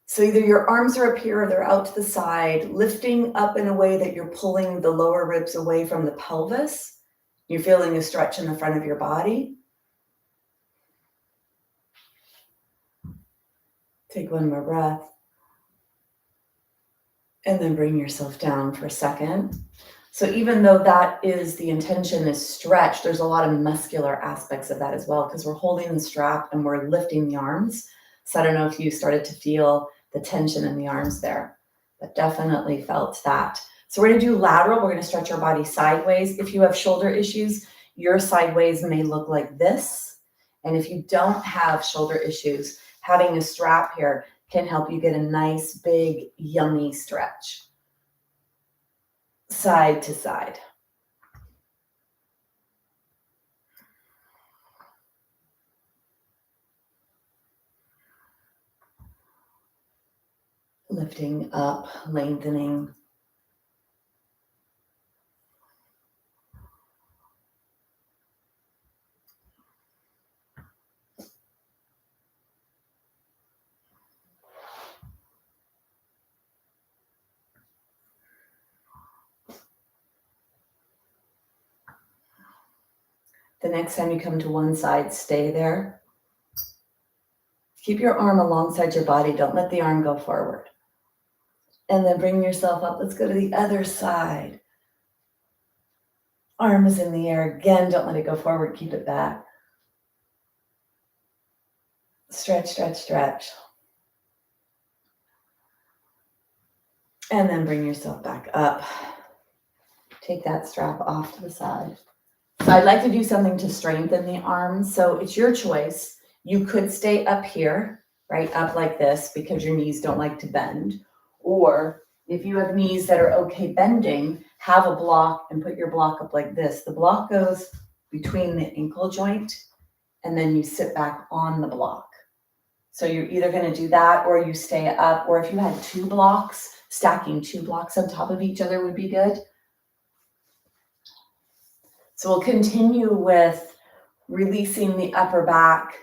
So either your arms are up here or they're out to the side, lifting up in a way that you're pulling the lower ribs away from the pelvis. You're feeling a stretch in the front of your body. Take one more breath. And then bring yourself down for a second. So even though that is the intention is stretch, there's a lot of muscular aspects of that as well because we're holding the strap and we're lifting the arms. So I don't know if you started to feel the tension in the arms there, but definitely felt that. So we're going to do lateral. We're going to stretch our body sideways. If you have shoulder issues, your sideways may look like this. And if you don't have shoulder issues, having a strap here can help you get a nice, big, yummy stretch. Side to side. Lifting up, lengthening. The next time you come to one side, stay there. Keep your arm alongside your body. Don't let the arm go forward. And then bring yourself up. Let's go to the other side. Arm is in the air. Again, don't let it go forward. Keep it back. Stretch, stretch, stretch. And then bring yourself back up. Take that strap off to the side. So I'd like to do something to strengthen the arms. So it's your choice. You could stay up here, right? Up like this because your knees don't like to bend. Or if you have knees that are okay bending, have a block and put your block up like this. The block goes between the ankle joint and then you sit back on the block. So you're either going to do that or you stay up. Or if you had two blocks, stacking two blocks on top of each other would be good. So we'll continue with releasing the upper back.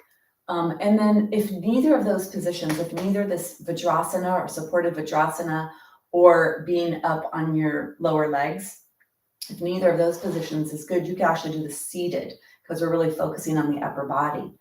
And then if neither of those positions, if neither this Vajrasana or supported Vajrasana or being up on your lower legs, If neither of those positions is good, you can actually do the seated because we're really focusing on the upper body.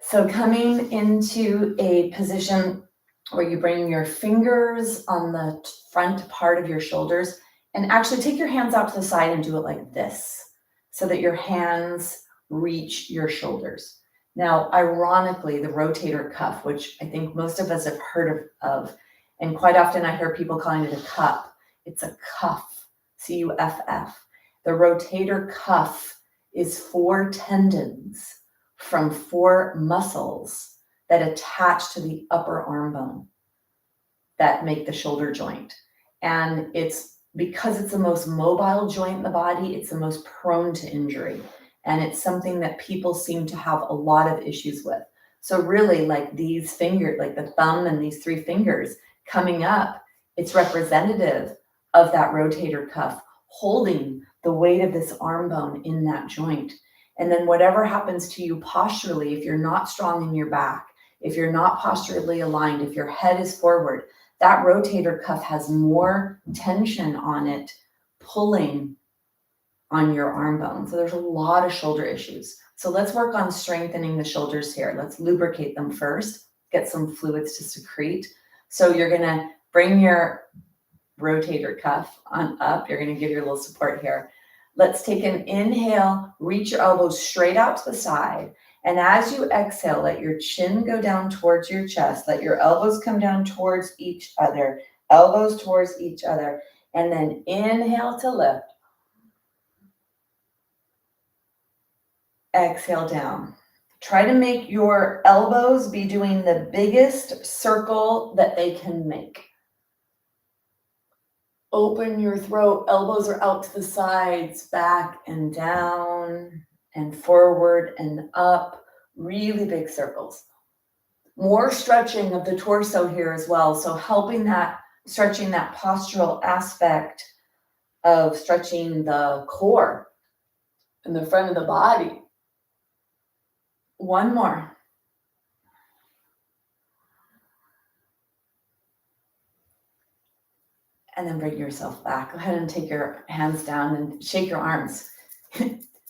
So coming into a position where you bring your fingers on the front part of your shoulders and actually take your hands out to the side and do it like this so that your hands reach your shoulders. Now, ironically, the rotator cuff, which I think most of us have heard of, and quite often I hear people calling it a cup. It's a cuff, C-U-F-F. The rotator cuff is 4 tendons from 4 muscles that attach to the upper arm bone that make the shoulder joint. And it's because it's the most mobile joint in the body, it's the most prone to injury. And it's something that people seem to have a lot of issues with. So really, like these fingers, like the thumb and these 3 fingers coming up, it's representative of that rotator cuff holding the weight of this arm bone in that joint. And then whatever happens to you posturally, if you're not strong in your back, if you're not posturally aligned, if your head is forward, that rotator cuff has more tension on it, pulling on your arm bone. So there's a lot of shoulder issues. So let's work on strengthening the shoulders here. Let's lubricate them first, get some fluids to secrete. So you're gonna bring your rotator cuff on up. You're gonna give your little support here. Let's take an inhale, reach your elbows straight out to the side. And as you exhale, let your chin go down towards your chest. Let your elbows come down towards each other, elbows towards each other. And then inhale to lift. Exhale down. Try to make your elbows be doing the biggest circle that they can make. Open your throat, elbows are out to the sides, back and down and forward and up, really big circles. More stretching of the torso here as well. So helping that, stretching that postural aspect of stretching the core and the front of the body. One more. And then bring yourself back. Go ahead and take your hands down and shake your arms.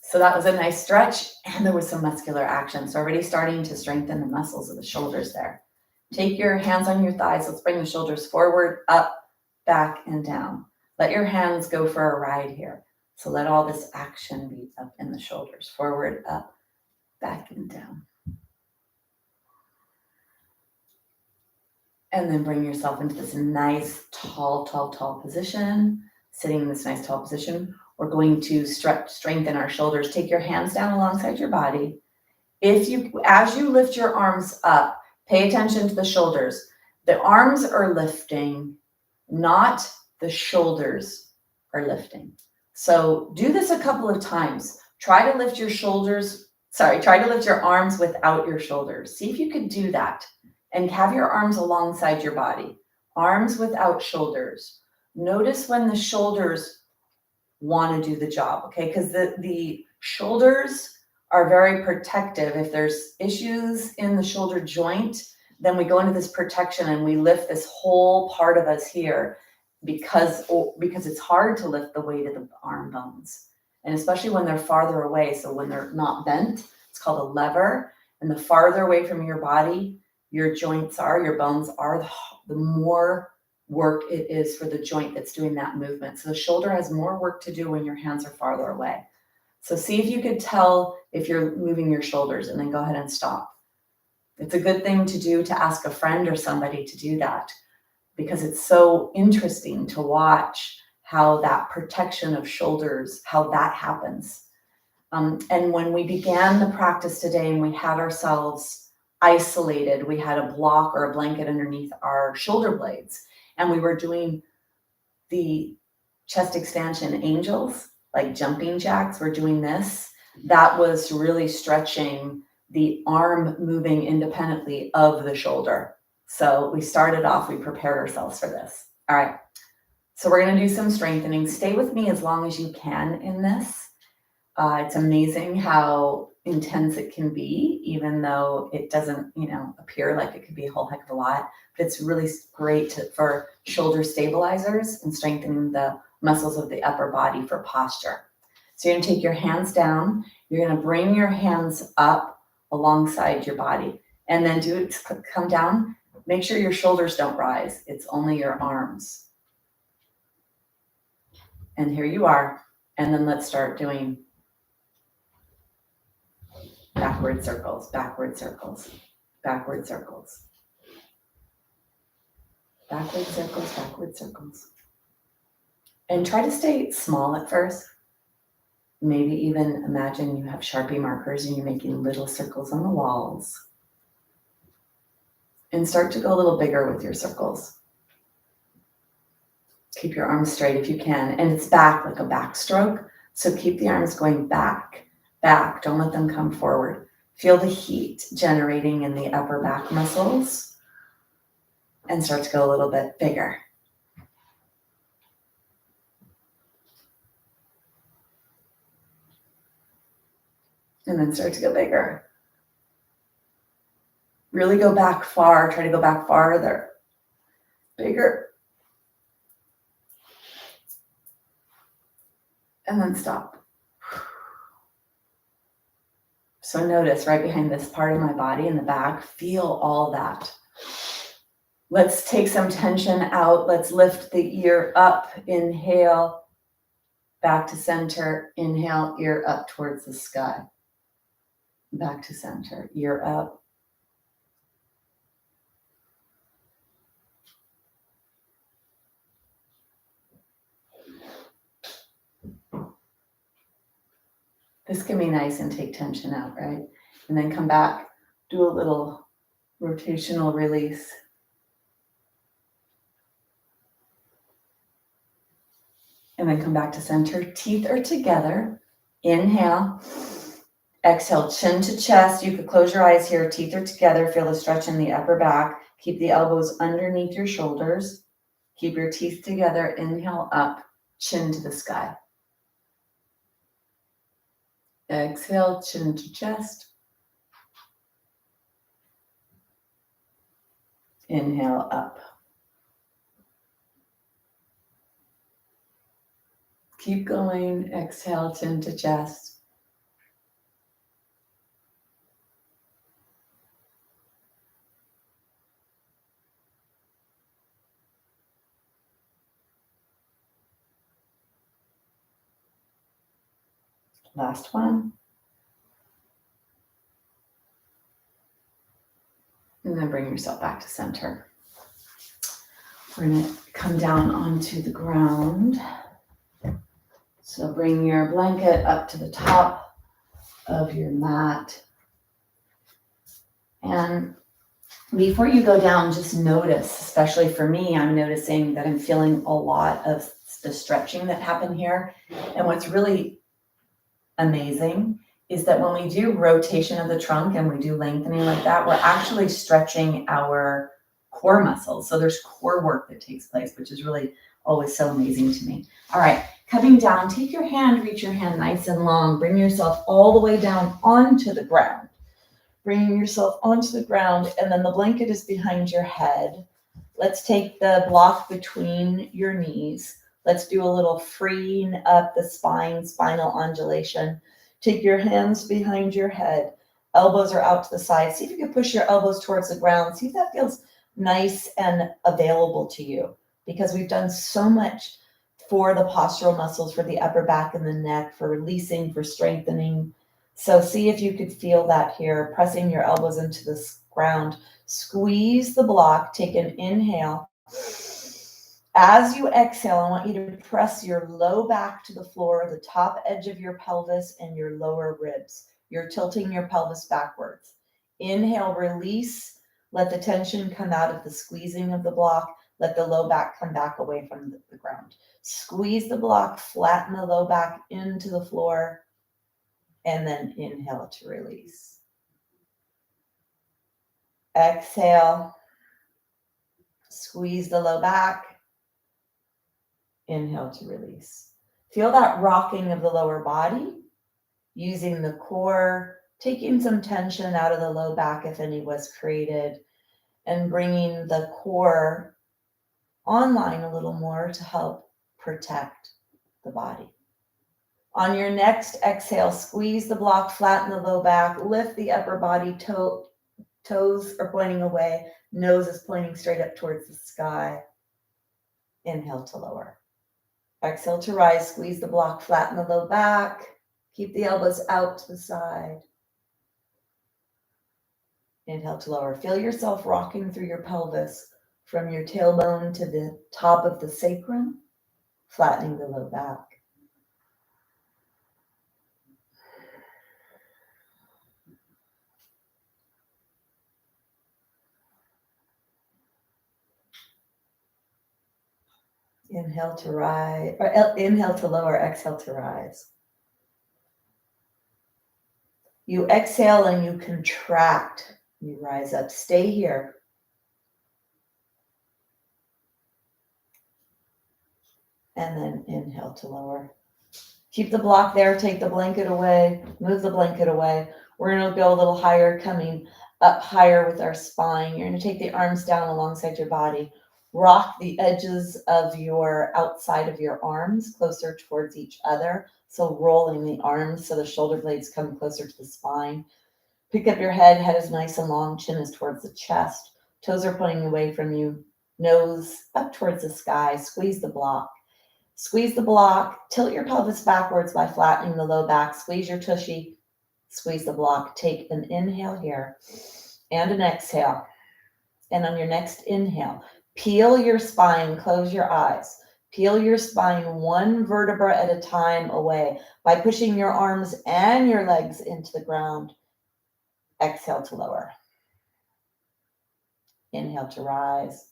So that was a nice stretch and there was some muscular action. So already starting to strengthen the muscles of the shoulders there. Take your hands on your thighs. Let's bring the shoulders forward, up, back, and down. Let your hands go for a ride here. So let all this action be up in the shoulders, forward, up, back, and down. And then bring yourself into this nice, tall position. Sitting in this nice, tall position. We're going to strengthen our shoulders. Take your hands down alongside your body. As you lift your arms up, pay attention to the shoulders. The arms are lifting, not the shoulders are lifting. So do this a couple of times. Try to lift your arms without your shoulders. See if you could do that. And have your arms alongside your body. Arms without shoulders. Notice when the shoulders want to do the job, okay? Because the shoulders are very protective. If there's issues in the shoulder joint, then we go into this protection and we lift this whole part of us here because it's hard to lift the weight of the arm bones. And especially when they're farther away. So when they're not bent, it's called a lever. And the farther away from your body, your joints are, your bones are, the more work it is for the joint that's doing that movement. So the shoulder has more work to do when your hands are farther away. So see if you could tell if you're moving your shoulders and then go ahead and stop. It's a good thing to do to ask a friend or somebody to do that because it's so interesting to watch how that protection of shoulders, how that happens. And when we began the practice today and we had ourselves isolated, we had a block or a blanket underneath our shoulder blades, and we were doing the chest expansion angels, like jumping jacks. We're doing this. That was really stretching the arm moving independently of the shoulder. So we started off, we prepared ourselves for this. All right. So we're going to do some strengthening. Stay with me as long as you can in this. It's amazing how intense it can be, even though it doesn't, appear like it could be a whole heck of a lot. But it's really great for shoulder stabilizers and strengthening the muscles of the upper body for posture. So you're gonna take your hands down, you're gonna bring your hands up alongside your body, and then come down. Make sure your shoulders don't rise, it's only your arms. And here you are, and then let's start doing backward circles, backward circles, backward circles. Backward circles, backward circles. And try to stay small at first. Maybe even imagine you have Sharpie markers and you're making little circles on the walls. And start to go a little bigger with your circles. Keep your arms straight if you can. And it's back, like a backstroke. So keep the arms going back, back. Don't let them come forward. Feel the heat generating in the upper back muscles. And start to go a little bit bigger. And then start to go bigger. Really go back far. Try to go back farther. Bigger. And then stop. So notice right behind this part of my body in the back, feel all that. Let's take some tension out. Let's lift the ear up. Inhale, back to center. Inhale, ear up towards the sky. Back to center, ear up. This can be nice and take tension out, right? And then come back, do a little rotational release. And then come back to center. Teeth are together. Inhale. Exhale, chin to chest. You could close your eyes here. Teeth are together. Feel the stretch in the upper back. Keep the elbows underneath your shoulders. Keep your teeth together. Inhale up, chin to the sky. Exhale, chin to chest. Inhale up. Keep going. Exhale, chin to chest. Last one. And then bring yourself back to center. We're going to come down onto the ground. So bring your blanket up to the top of your mat. And before you go down, just notice, especially for me, I'm noticing that I'm feeling a lot of the stretching that happened here. And what's really amazing is that when we do rotation of the trunk and we do lengthening like that, we're actually stretching our core muscles. So there's core work that takes place, which is really always so amazing to me. All right, coming down, take your hand, reach your hand nice and long, bring yourself all the way down onto the ground. Bringing yourself onto the ground, and then the blanket is behind your head. Let's take the block between your knees. Let's do a little freeing up the spine, spinal undulation. Take your hands behind your head. Elbows are out to the side. See if you can push your elbows towards the ground. See if that feels nice and available to you, because we've done so much for the postural muscles, for the upper back and the neck, for releasing, for strengthening. So see if you could feel that here, pressing your elbows into the ground. Squeeze the block. Take an inhale. As you exhale, I want you to press your low back to the floor, the top edge of your pelvis and your lower ribs. You're tilting your pelvis backwards. Inhale, release. Let the tension come out of the squeezing of the block. Let the low back come back away from the ground. Squeeze the block, flatten the low back into the floor, and then inhale to release. Exhale, squeeze the low back, inhale to release. Feel that rocking of the lower body, using the core, taking some tension out of the low back if any was created, and bringing the core online a little more to help protect the body. On your next exhale, squeeze the block, flatten the low back, lift the upper body, toes are pointing away, nose is pointing straight up towards the sky. Inhale to lower. Exhale to rise, squeeze the block, flatten the low back, keep the elbows out to the side. Inhale to lower. Feel yourself rocking through your pelvis from your tailbone to the top of the sacrum, flattening the low back. Inhale to rise, or inhale to lower, exhale to rise. You exhale and you contract. You rise up. Stay here. And then inhale to lower. Keep the block there. Take the blanket away. Move the blanket away. We're going to go a little higher, coming up higher with our spine. You're going to take the arms down alongside your body. Rock the edges of your outside of your arms closer towards each other. So rolling the arms so the shoulder blades come closer to the spine. Pick up your head. Head is nice and long. Chin is towards the chest. Toes are pointing away from you. Nose up towards the sky. Squeeze the block. Squeeze the block. Tilt your pelvis backwards by flattening the low back. Squeeze your tushy. Squeeze the block. Take an inhale here and an exhale. And on your next inhale, peel your spine. Close your eyes. Peel your spine one vertebra at a time away by pushing your arms and your legs into the ground. Exhale to lower. Inhale to rise.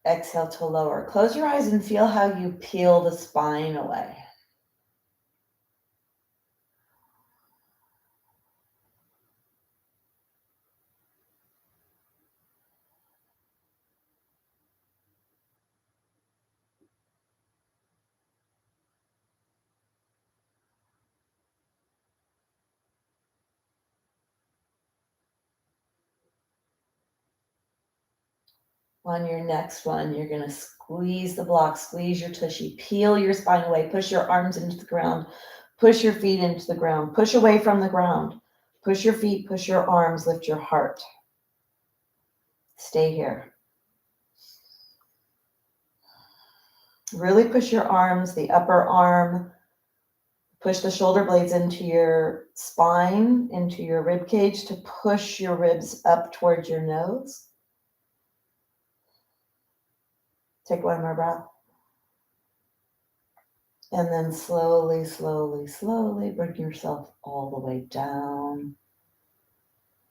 Exhale to lower. Close your eyes and feel how you peel the spine away. On your next one, you're going to squeeze the block, squeeze your tushy, peel your spine away, push your arms into the ground, push your feet into the ground, push away from the ground, push your feet, push your arms, lift your heart. Stay here. Really push your arms, the upper arm, push the shoulder blades into your spine, into your rib cage to push your ribs up towards your nose. Take one more breath. And then slowly, slowly, slowly bring yourself all the way down.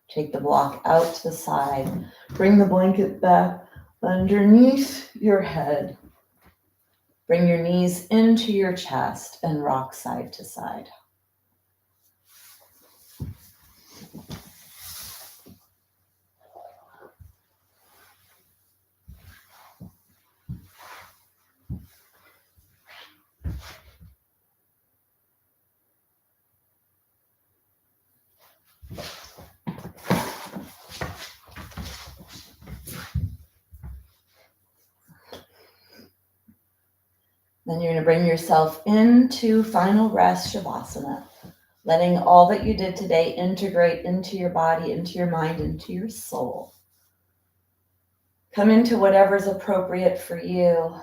Take the block out to the side. Bring the blanket back underneath your head. Bring your knees into your chest and rock side to side. Then you're going to bring yourself into final rest, Shavasana, letting all that you did today integrate into your body, into your mind, into your soul. Come into whatever's appropriate for you,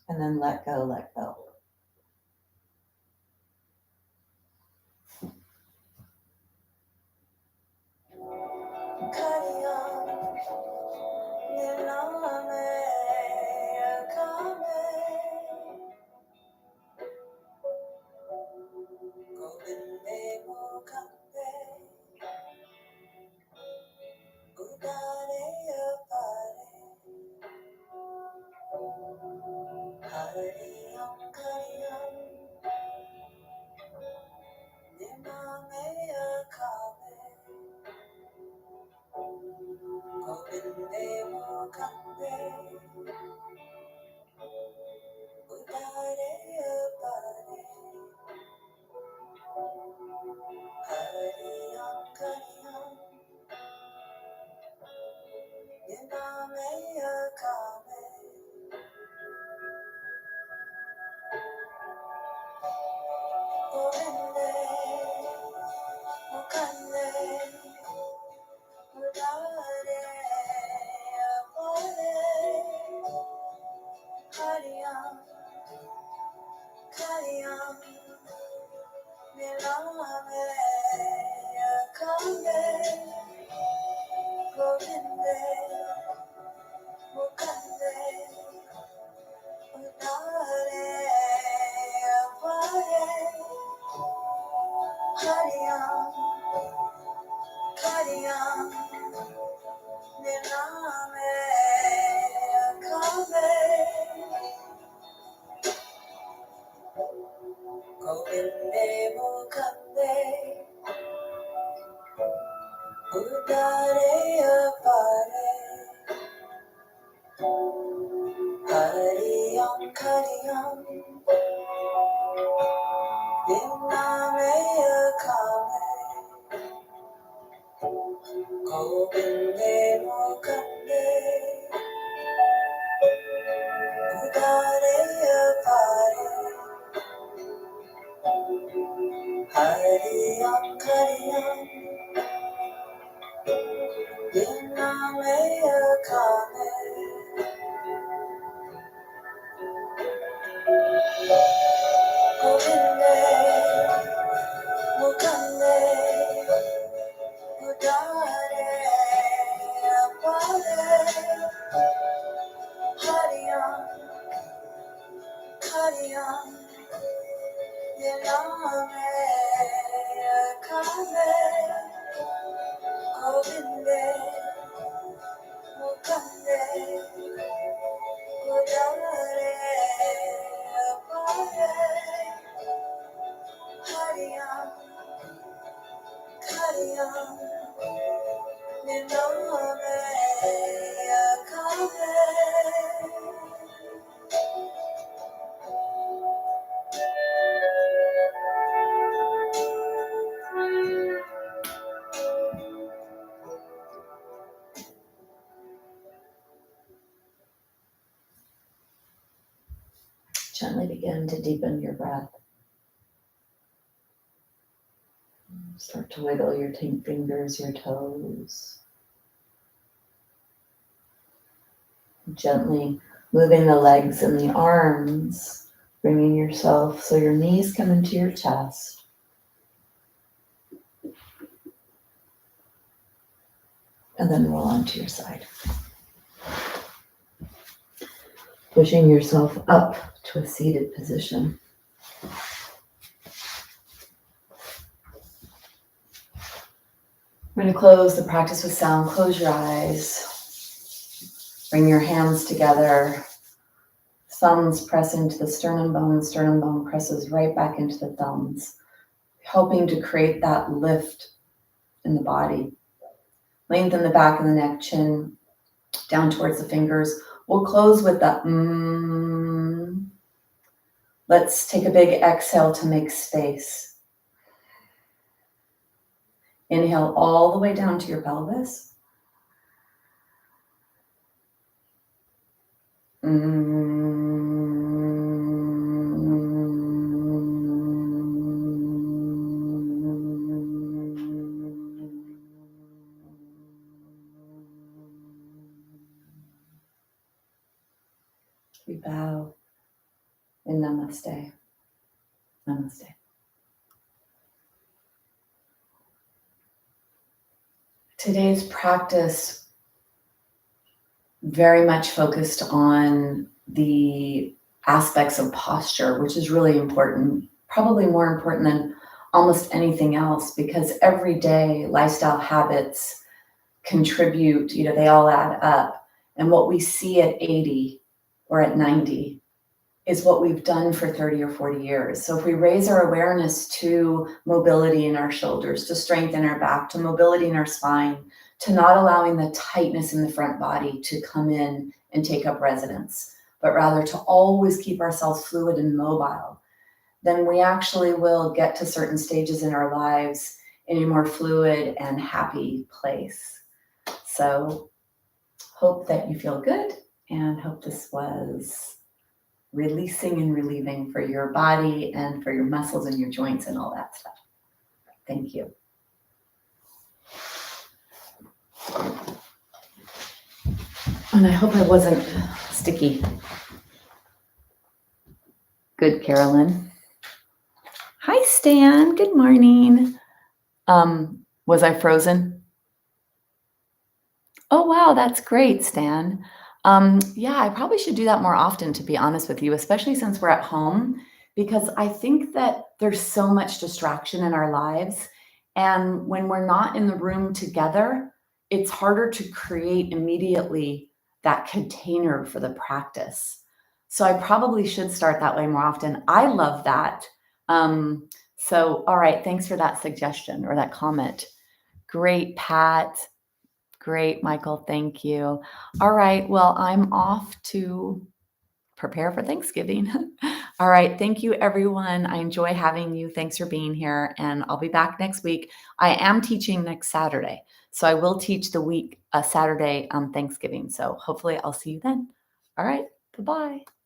and then let go, let go. Hariam Niname Kame Govinde Mukande Udare Apare Hariam Kariyam Niname Kame Govinde Mukande Udare Apare Hariam Kariyam Niname Kame Govinde Mukande Udare Apare Hariam Kariyam Niname Kame Govinde Mukande Udare Apare Hariam Kariyam Niname Kame. Gently begin to deepen your breath. Start to wiggle your fingers, your toes. Gently moving the legs and the arms, bringing yourself so your knees come into your chest. And then roll onto your side. Pushing yourself up to a seated position. We're going to close the practice with sound. Close your eyes. Bring your hands together. Thumbs press into the sternum bone presses right back into the thumbs, helping to create that lift in the body. Lengthen the back of the neck, chin down towards the fingers. We'll close with the Let's take a big exhale to make space. Inhale all the way down to your pelvis. We bow in Namaste. Namaste. Today's practice very much focused on the aspects of posture, which is really important, probably more important than almost anything else, because everyday lifestyle habits contribute, they all add up. And what we see at 80 or at 90 is what we've done for 30 or 40 years. So if we raise our awareness to mobility in our shoulders, to strength in our back, to mobility in our spine, to not allowing the tightness in the front body to come in and take up residence, but rather to always keep ourselves fluid and mobile, then we actually will get to certain stages in our lives in a more fluid and happy place. So hope that you feel good and hope this was releasing and relieving for your body and for your muscles and your joints and all that stuff. Thank you. And I hope I wasn't sticky. Good, Carolyn. Hi, Stan. Good morning. Was I frozen? Oh, wow. That's great, Stan. Yeah, I probably should do that more often, to be honest with you, especially since we're at home, because I think that there's so much distraction in our lives. And when we're not in the room together, it's harder to create immediately that container for the practice. So I probably should start that way more often. I love that. All right, thanks for that suggestion or that comment. Great, Pat. Great, Michael. Thank you. All right, well, I'm off to prepare for Thanksgiving. All right. Thank you, everyone. I enjoy having you. Thanks for being here. And I'll be back next week. I am teaching next Saturday. So I will teach the week, Saturday on Thanksgiving. So hopefully I'll see you then. All right. Bye-bye.